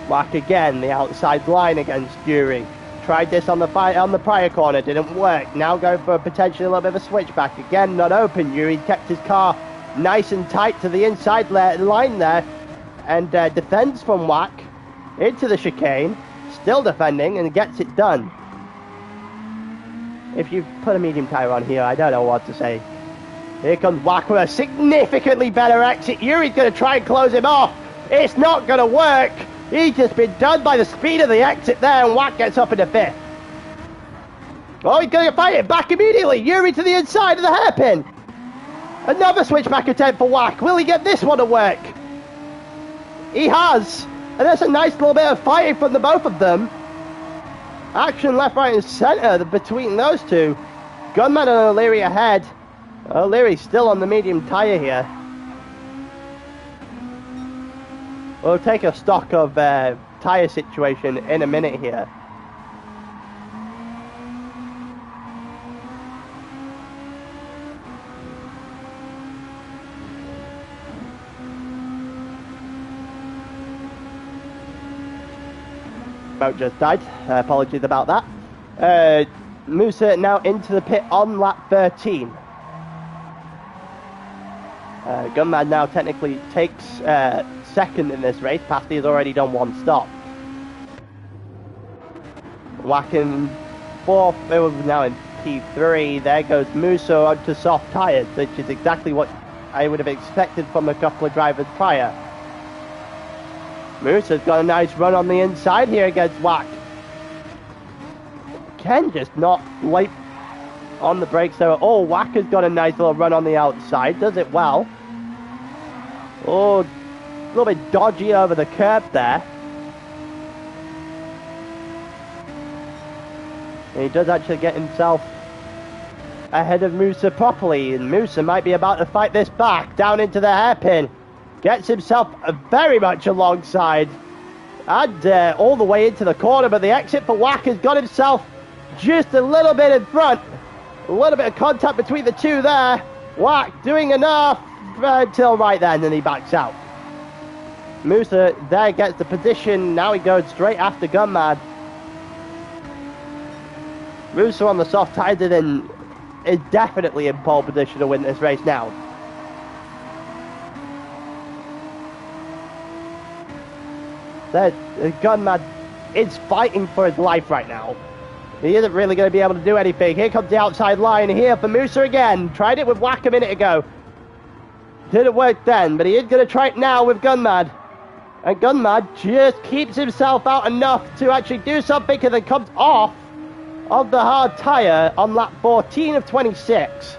Wack again, the outside line against Yuri. Tried this on the prior corner, didn't work. Now going for potentially a little bit of a switchback. Again, not open. Yuri kept his car nice and tight to the inside line there, and defends from Wack into the chicane, still defending, and gets it done. If you put a medium tyre on here, I don't know what to say. Here comes Wack with a significantly better exit. Yuri's going to try and close him off. It's not going to work. He's just been done by the speed of the exit there, and Wack gets up into 5th. Oh, he's going to fight it back immediately. Yuri to the inside of the hairpin. Another switchback attempt for Wack. Will he get this one to work? He has. And that's a nice little bit of fighting from the both of them. Action left, right, and centre between those two. Gunman and O'Leary ahead. O'Leary's still on the medium tyre here. We'll take a stock of tyre situation in a minute here. Boat just died. Apologies about that. Musa now into the pit on lap 13. Gunman now technically takes second in this race. Pasty has already done one stop. Whacking 4th, it was now in P3. There goes Musa onto soft tyres, which is exactly what I would have expected from a couple of drivers prior. Musa's got a nice run on the inside here against Wack. Ken just not late on the brakes there at all. Wack has got a nice little run on the outside, does it well. Oh, a little bit dodgy over the curb there. And he does actually get himself ahead of Musa properly, and Musa might be about to fight this back down into the hairpin. Gets himself very much alongside and all the way into the corner, but the exit for Wack has got himself just a little bit in front. A little bit of contact between the two there. Wack doing enough until right then, and he backs out. Musa there gets the position. Now he goes straight after Gunman. Musa on the soft tyres and is definitely in pole position to win this race now. Gunman is fighting for his life right now. He isn't really going to be able to do anything. Here comes the outside line here for Musa again. Tried it with Wack a minute ago. Didn't work then, but he is going to try it now with Gunman. And Gunman just keeps himself out enough to actually do something and then comes off of the hard tyre on lap 14 of 26.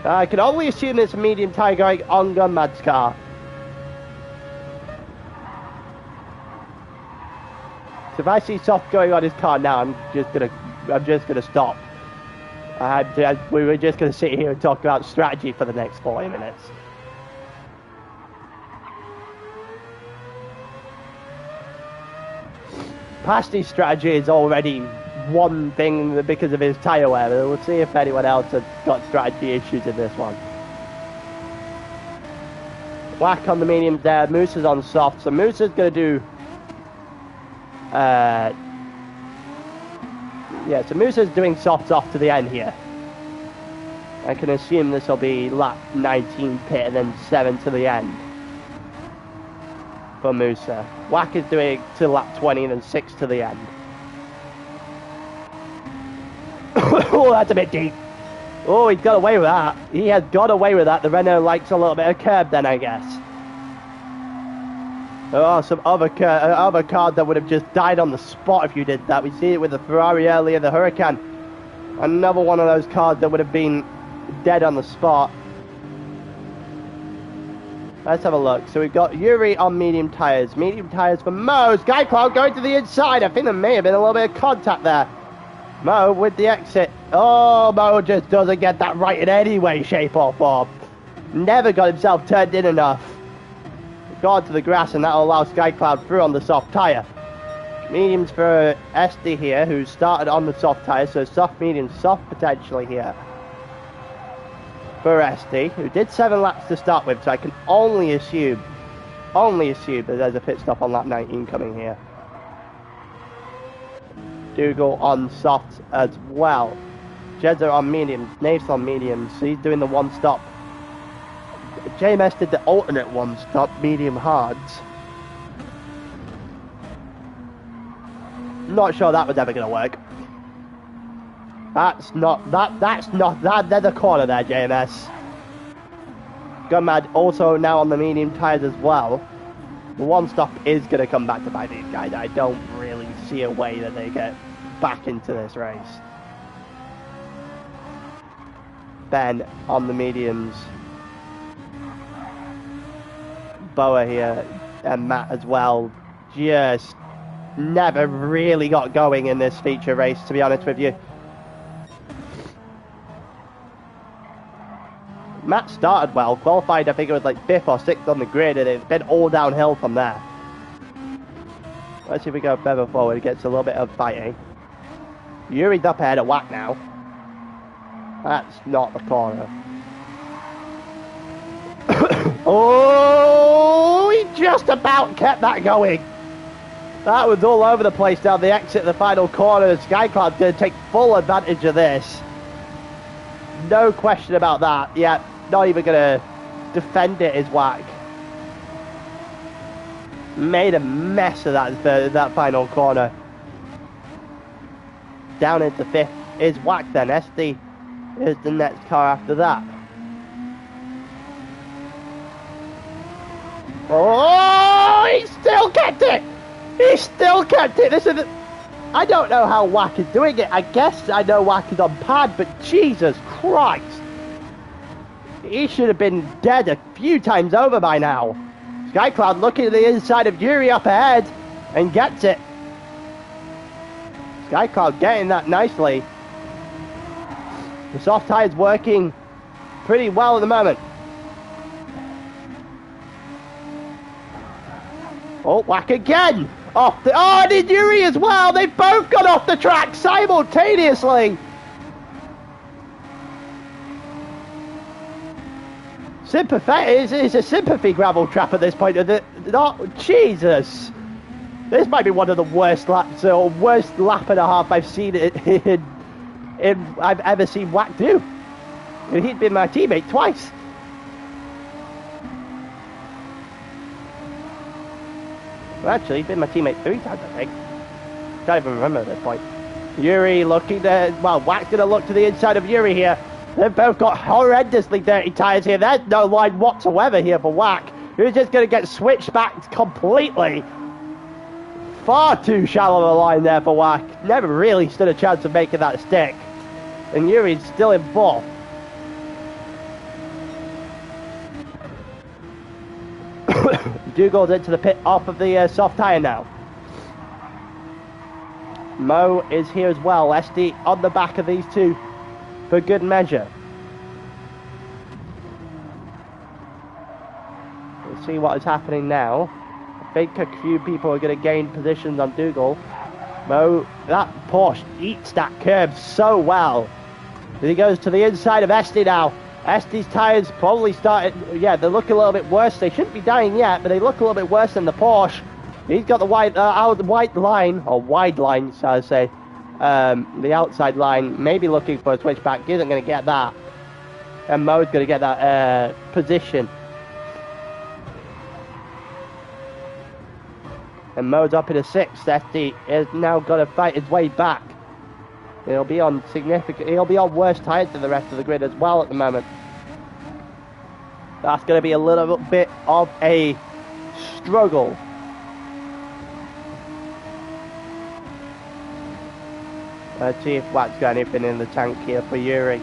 I can only assume it's a medium tyre going on Gunman's car. So if I see soft going on his car now, I'm just gonna stop. We were just gonna sit here and talk about strategy for the next 40 minutes. Pasty's strategy is already one thing because of his tyre wear. We'll see if anyone else has got strategy issues in this one. Wack on the mediums there, Musa's on soft, so Musa's gonna do yeah, so Musa's doing softs off to the end here. I can assume this will be lap 19 pit and then 7 to the end for Musa. Wack is doing to lap 20 and then 6 to the end. Oh, that's a bit deep. Oh, he's got away with that. He has got away with that. The Renault likes a little bit of curb then, I guess. There are some other cars that would have just died on the spot if you did that. We see it with the Ferrari earlier, the Huracan. Another one of those cars that would have been dead on the spot. Let's have a look. So we've got Yuri on medium tyres. Medium tyres for Mo. Skycloud going to the inside. I think there may have been a little bit of contact there. Mo with the exit. Oh, Mo just doesn't get that right in any way, shape or form. Never got himself turned in enough. Gone to the grass, and that'll allow Skycloud through on the soft tyre. Mediums for SD here, who started on the soft tyre, so soft, medium, soft potentially here for SD, who did 7 laps to start with, so I can only assume that there's a pit stop on lap 19 coming here. Dougal on soft as well. Jeddah on mediums, Naves on mediums, so he's doing the one stop. JMS did the alternate one stop, medium hards. Not sure that was ever going to work. That's not that. There's a corner there, JMS. Gunmad also now on the medium tyres as well. The one stop is going to come back to bite these guys. I don't really see a way that they get back into this race. Ben on the mediums. Boa here and Matt as well. Just never really got going in this feature race, to be honest with you. Matt started well, qualified I think it was like 5th or 6th on the grid, and it's been all downhill from there. Let's see if we go further forward. It gets a little bit of fighting. Yuri's up ahead of Wack now. That's not the corner. Oh, he just about kept that going. That was all over the place down the exit of the final corner. Skycloud's going to take full advantage of this. No question about that. Yeah, not even going to defend it is Wack. Made a mess of that final corner. Down into 5th is Wack then. SD is the next car after that. Oh, he still kept it! He still kept it! This is... I don't know how Wack is doing it. I guess I know Wack is on pad, but Jesus Christ! He should have been dead a few times over by now. Skycloud looking at the inside of Yuri up ahead and gets it. Skycloud getting that nicely. The soft tyre's working pretty well at the moment. Oh, whack again! Off the... Oh, and Yuri as well! They've both gone off the track simultaneously! Sympathetic, it's a sympathy gravel trap at this point. Not, Jesus! This might be one of the worst laps, or worst lap and a half I've seen I've ever seen Wack do. He'd been my teammate twice. Well, actually, he's been my teammate 3 times, I think. Can't even remember at this point. Yuri looking there. Well, Wack's gonna look to the inside of Yuri here. They've both got horrendously dirty tyres here. There's no line whatsoever here for Wack. Who's just going to get switched back completely. Far too shallow a line there for Wack. Never really stood a chance of making that stick. And Yuri's still in 4th. Dougal's into the pit off of the soft tyre now. Mo is here as well. SD on the back of these two. For good measure. We'll see what is happening now. I think a few people are going to gain positions on Dougal. Mo, that Porsche eats that curve so well. He goes to the inside of Esty now. Esty's tyres probably started, yeah, they look a little bit worse. They shouldn't be dying yet, but they look a little bit worse than the Porsche. He's got the white line, or wide line, shall I say. The outside line, maybe looking for a switchback, isn't going to get that. And Mo's going to get that position. And Mo's up in a 6th. SD is now going to fight his way back. He'll be on worse tyres than the rest of the grid as well at the moment. That's going to be a little bit of a struggle. Let's see if Wack's got anything in the tank here for Yuri.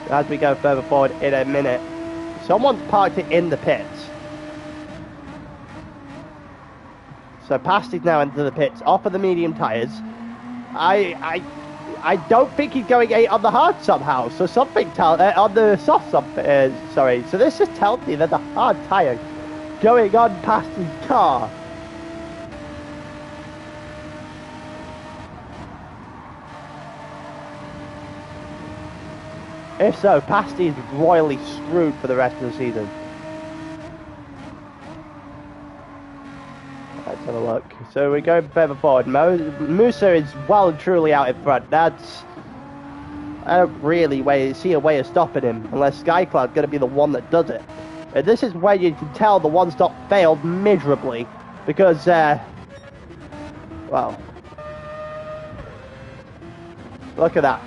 As we go further forward in a minute. Someone's parked it in the pits. So Pasty's now into the pits, off of the medium tyres. I don't think he's going 8 on the hard somehow. So something on the soft sorry. So this just tells me that the hard tyre going on Pasty's car. If so, Pasty is royally screwed for the rest of the season. Let's have a look. So we're going further forward. Musa is well and truly out in front. I don't really see a way of stopping him unless Skycloud's going to be the one that does it. And this is where you can tell the one stop failed miserably because, well, look at that.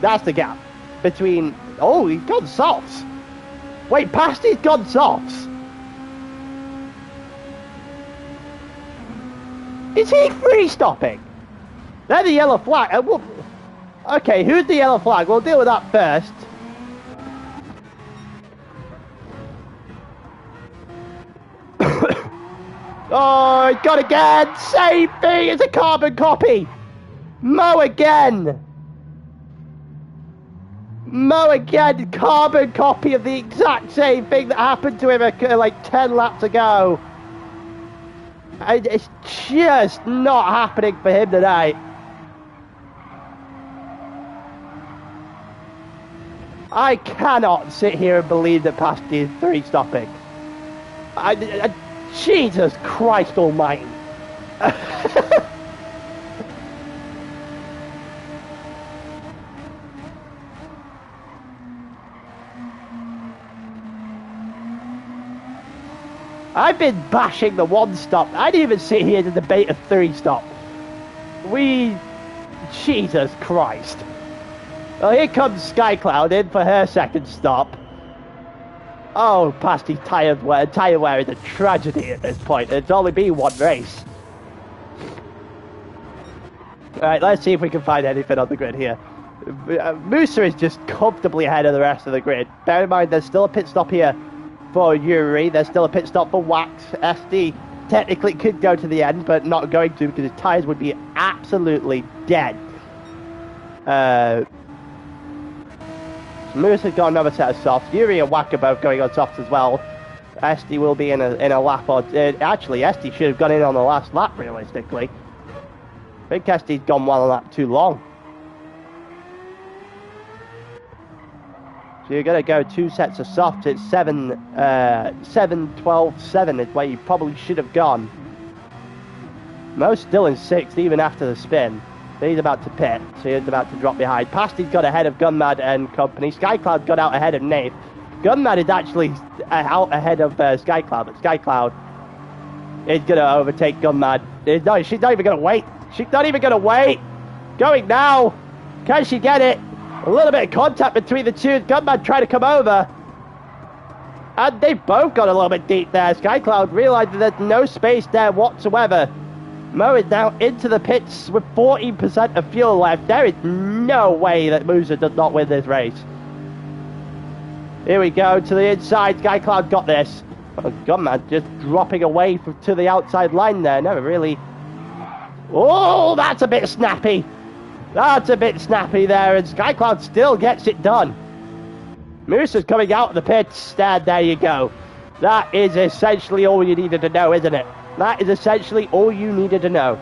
That's the gap. Between... Oh, he's gone softs. Wait, Pasty's gone softs. Is he free stopping? They're the yellow flag. Okay, who's the yellow flag? We'll deal with that first. Oh, he got again. Same thing. It's a carbon copy. Mo again. Mo again, carbon copy of the exact same thing that happened to him like 10 laps ago. It's just not happening for him tonight. I cannot sit here and believe that Pasty is 3 stopping. Jesus Christ almighty. I've been bashing the 1 stop. I didn't even sit here to debate a 3 stop. Jesus Christ. Well, here comes Skycloud in for her 2nd stop. Oh, Pasty's tyre wear is a tragedy at this point. It's only been 1 race. Alright, let's see if we can find anything on the grid here. Musa is just comfortably ahead of the rest of the grid. Bear in mind, there's still a pit stop here for Yuri. There's still a pit stop for Wax. SD technically could go to the end, but not going to because his tyres would be absolutely dead. Moose has got another set of softs. Yuri and Wack are both going on softs as well. Esty will be in a lap or actually Esty should have gone in on the last lap realistically. I think Esty's gone 1 lap too long. So you're going to go 2 sets of softs. It's 7, 12, 7 is where you probably should have gone. Mo's still in 6th even after the spin. He's about to pit, so he's about to drop behind. Pasty's got ahead of Gunmad and company. Skycloud got out ahead of Nate. Gunmad is actually out ahead of Skycloud, but Skycloud is going to overtake Gunmad. No, she's not even going to wait. She's not even going to wait. Going now. Can she get it? A little bit of contact between the two. Gunmad trying to come over. And they both got a little bit deep there. Skycloud realized that there's no space there whatsoever. Mo is now into the pits with 14% of fuel left. There is no way that Musa does not win this race. Here we go to the inside. Skycloud got this. Oh, Gunmad just dropping away to the outside line there. Never really. Oh, that's a bit snappy. That's a bit snappy there, and Skycloud still gets it done. Musa's coming out of the pits. There you go. That is essentially all you needed to know, isn't it? That is essentially all you needed to know.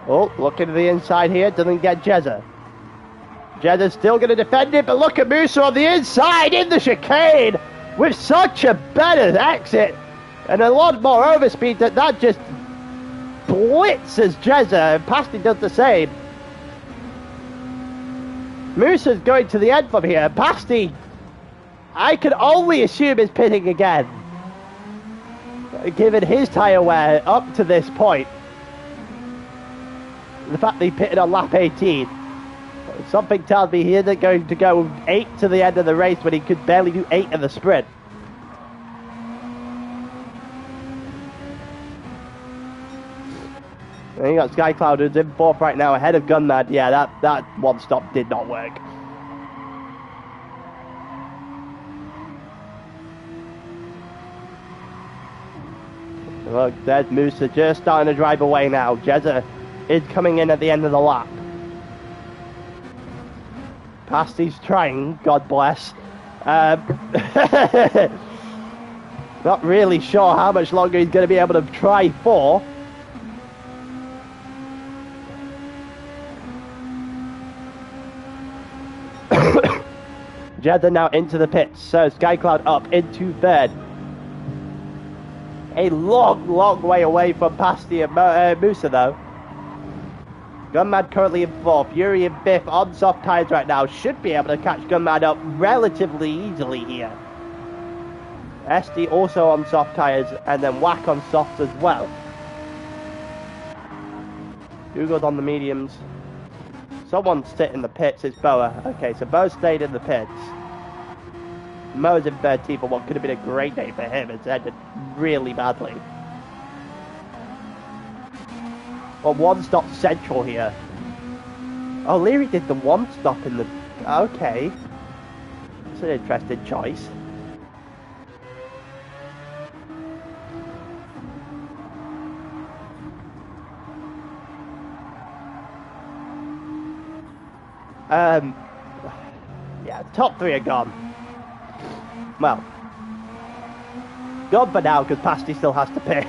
Oh, looking to the inside here. Doesn't get Jezza. Jezza's still going to defend it, but look at Musa on the inside in the chicane with such a better exit and a lot more overspeed that just blitzes Jezza, and Pasty does the same. Musa's going to the end from here. Pasty, I can only assume, is pitting again, given his tyre wear up to this point. The fact that he pitted on lap 18. Something tells me he isn't going to go 8 to the end of the race when he could barely do 8 in the sprint. And you got Skycloud who's in 4th right now ahead of Gunmad. Yeah, that one stop did not work. Look, there's Musa just starting to drive away now. Jezza is coming in at the end of the lap. Pasty's trying, God bless. Not really sure how much longer he's going to be able to try for. Jezza now into the pits, so Skycloud up into 3rd. A long, long way away from Pasty and Musa though. Gunmad currently in 4th, Yuri in 5th on soft tyres right now. Should be able to catch Gunmad up relatively easily here. SD also on soft tyres and then Whack on softs as well. Google's on the mediums. Someone's sitting in the pits, it's Boa. Okay, so Boa stayed in the pits. Mo's in 13th, but what could have been a great day for him. It's ended really badly. Well, 1 stop central here. Oh, Leary did the 1 stop in the... Okay. That's an interesting choice. Yeah, top 3 are gone. Well, gone for now because Pasty still has to pay.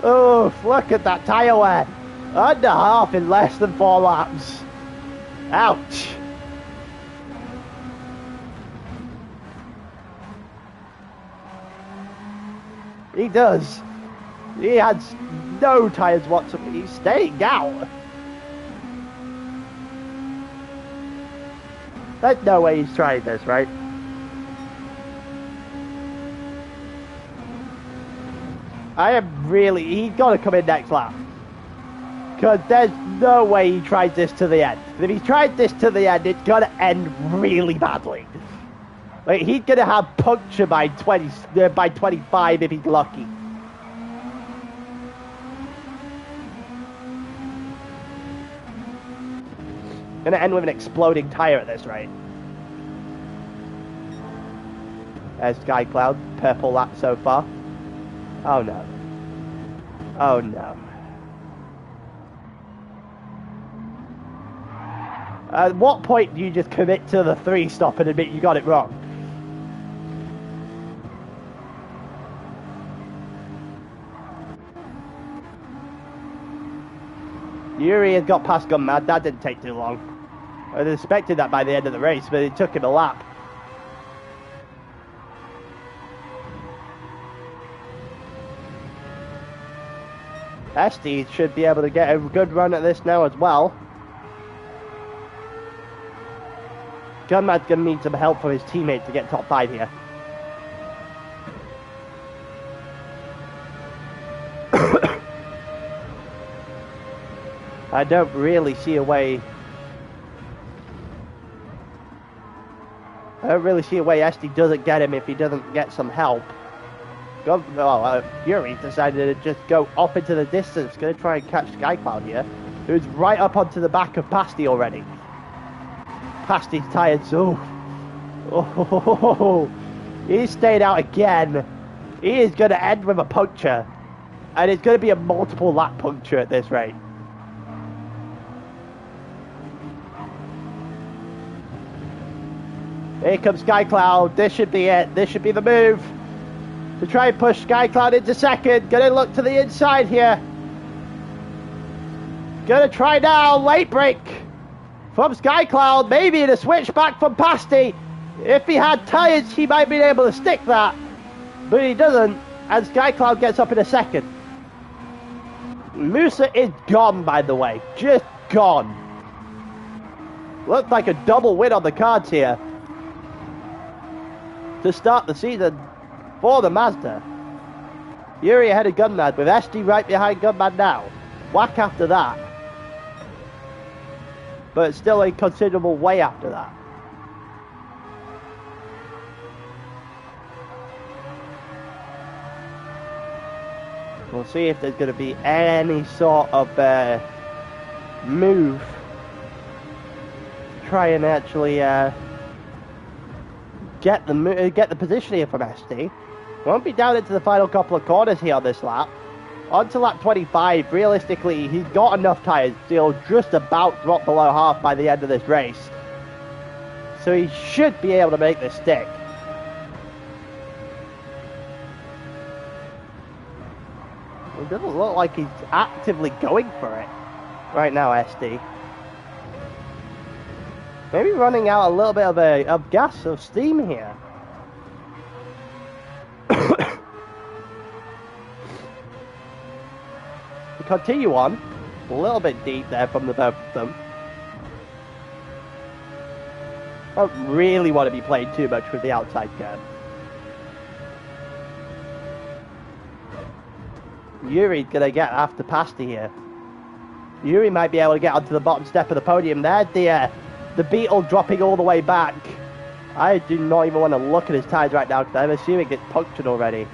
Oh, look at that tyre wear. Under half in less than 4 laps. Ouch. He does. He has no tyres whatsoever. He's staying out. There's no way he's trying this, right? I am really... He's got to come in next lap. Because there's no way he tries this to the end. If he tried this to the end, it's going to end really badly. Like, he's going to have puncture by 25 if he's lucky. Going to end with an exploding tyre at this rate. There's Skycloud, purple lap so far. Oh no. Oh no. At what point do you just commit to the 3-stop and admit you got it wrong? Yuri has got past Gun Mad. That didn't take too long. I'd expected that by the end of the race, but it took him a lap. Esty should be able to get a good run at this now as well. Gunmad's going to need some help from his teammate to get top 5 here. I don't really see a way. Esty doesn't get him if he doesn't get some help. Yuri decided to just go off into the distance. Going to try and catch Skycloud here, who's right up onto the back of Pasty already. Pasty's tired, so... Oh, he stayed out again. He is going to end with a puncture. And it's going to be a multiple lap puncture at this rate. Here comes Skycloud. This should be it. This should be the move. To try and push Skycloud into second. Gonna look to the inside here. Gonna try now. Late break from Skycloud. Maybe in a switchback from Pasty. If he had tyres, he might be able to stick that. But he doesn't. And Skycloud gets up in a second. Musa is gone, by the way. Just gone. Looks like a double win on the cards here to start the season for the Mazda. Yuri ahead of Gunmad with SD right behind Gunmad now. Whack after that. But still a considerable way after that. We'll see if there's going to be any sort of move to try and actually get the position here from SD. Won't be down into the final couple of corners here on this lap. On to lap 25. Realistically, he's got enough tyres. He'll just about drop below half by the end of this race. So he should be able to make this stick. It doesn't look like he's actively going for it right now, SD. Maybe running out a little bit of gas, of steam here. We continue on. A little bit deep there from the both of them. I don't really want to be playing too much with the outside curve. Yuri's going to get after Pasty here. Yuri might be able to get onto the bottom step of the podium. There's the Beetle dropping all the way back. I do not even want to look at his tyres right now because I'm assuming it's punctured already.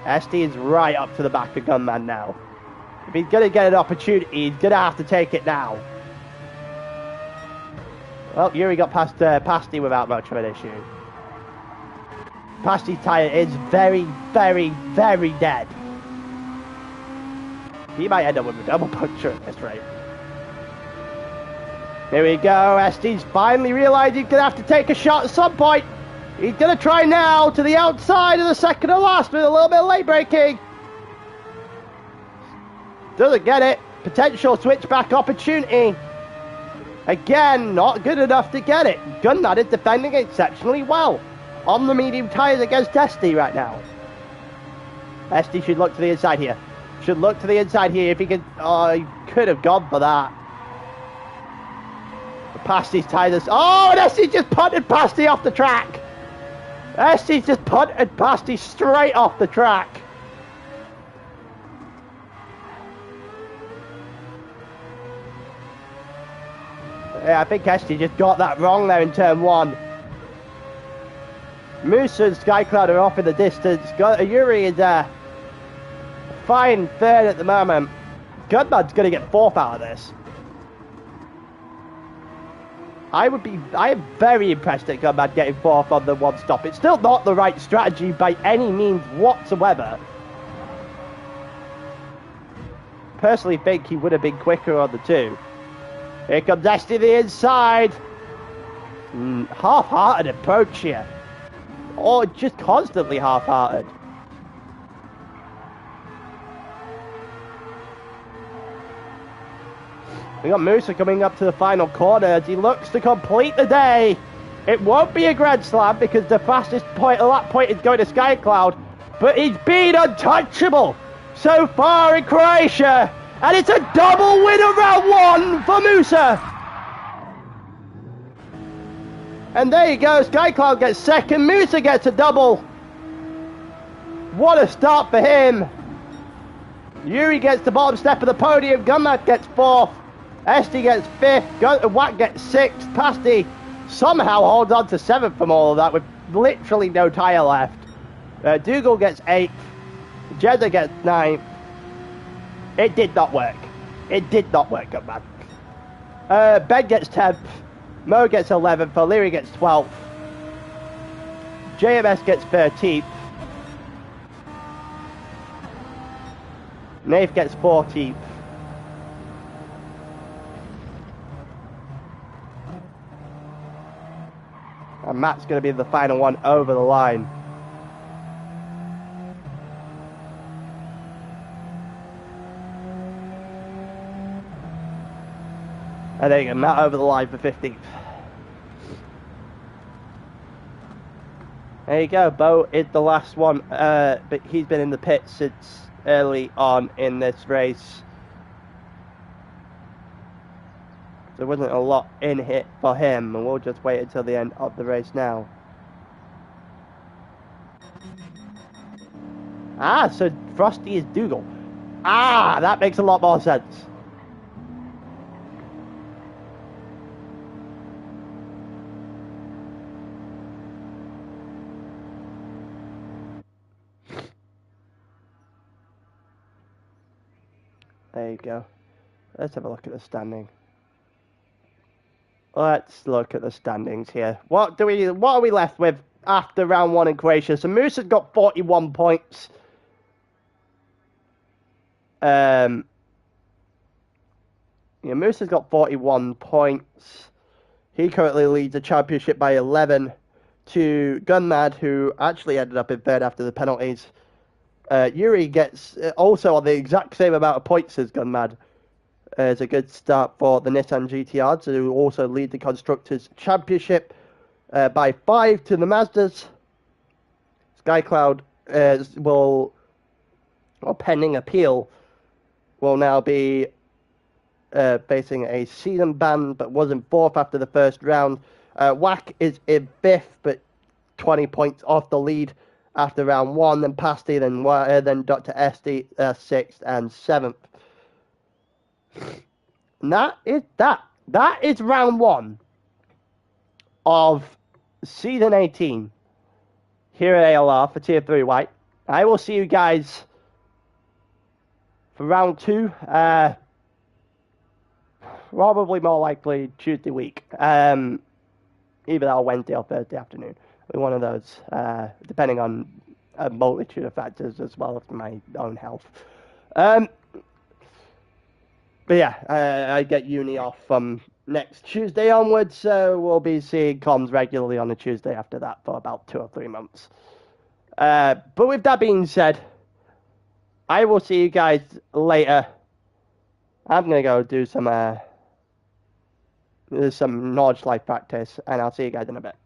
SD is right up to the back of Gunman now. If he's going to get an opportunity, he's going to have to take it now. Well, Yuri got past Pasty without much of an issue. Pasty's tyre is very, very, very dead. He might end up with a double puncture at this rate. Here we go. SD's finally realised he's going to have to take a shot at some point. He's going to try now to the outside of the second to last with a little bit of late braking. Doesn't get it. Potential switchback opportunity. Again, not good enough to get it. Gunnad is defending exceptionally well on the medium tyres against SD right now. SD should look to the inside here. Should look to the inside here if he can. Oh, he could have gone for that. Pasty's tyres. Oh, and SD just punted Pasty off the track. SD just punted Pasty straight off the track. Yeah, I think SD just got that wrong there in turn 1. Musa and Skycloud are off in the distance. Yuri is a fine third at the moment. Gunmad's going to get 4th out of this. I am very impressed at Gunmad getting 4th on the one stop. It's still not the right strategy by any means whatsoever. Personally think he would have been quicker on the 2. Here comes Esty the inside. Half-hearted approach here. Or just constantly half-hearted. We got Musa coming up to the final corner as he looks to complete the day. It won't be a Grand Slam because the fastest point at that point is going to Sky Cloud, but he's been untouchable so far in Croatia, and it's a double win of round one for Musa. And there you go, Sky Cloud gets second, Musa gets a double. What a start for him. Yuri gets the bottom step of the podium, Gunmat gets fourth. Esty gets fifth, Wack gets sixth, Pasty somehow holds on to seventh from all of that with literally no tyre left. Dougal gets eighth, Jeddah gets ninth. It did not work. It did not work, good man. Ben gets 10th, Mo gets 11th, O'Leary gets 12th, JMS gets 13th, Nath gets 14th. And Matt's going to be the final one over the line. And there you go, Matt over the line for 15th. There you go, Bo is the last one, but he's been in the pit since early on in this race. There wasn't a lot in it for him, and we'll just wait until the end of the race now. Ah, so Frosty is Dougal. Ah, that makes a lot more sense. There you go. Let's have a look at the standing. Let's look at the standings here. What are we left with after round one in Croatia? So Musa's got 41 points. Yeah, Musa's got 41 points. He currently leads the championship by 11 to Gunmad, who actually ended up in third after the penalties. Yuri gets also on the exact same amount of points as Gunmad. It's a good start for the Nissan GTRs, who also lead the Constructors' Championship by 5 to the Mazdas. Sky Cloud will, or pending appeal, will now be facing a season ban, but was in fourth after the first round. Wack is in fifth, but 20 points off the lead after round one. Then Pasty, then Dr. Esty, sixth and seventh. And that is round one of season 18 here at ALR for Tier 3 White. I will see you guys for round two, probably more likely Tuesday week, either that Wednesday or Thursday afternoon. One of those, depending on a multitude of factors as well as my own health. But yeah, I get uni off from next Tuesday onwards, so we'll be seeing comms regularly on the Tuesday after that for about 2 or 3 months. But with that being said, I will see you guys later. I'm going to go do some Nordschleife practice, and I'll see you guys in a bit.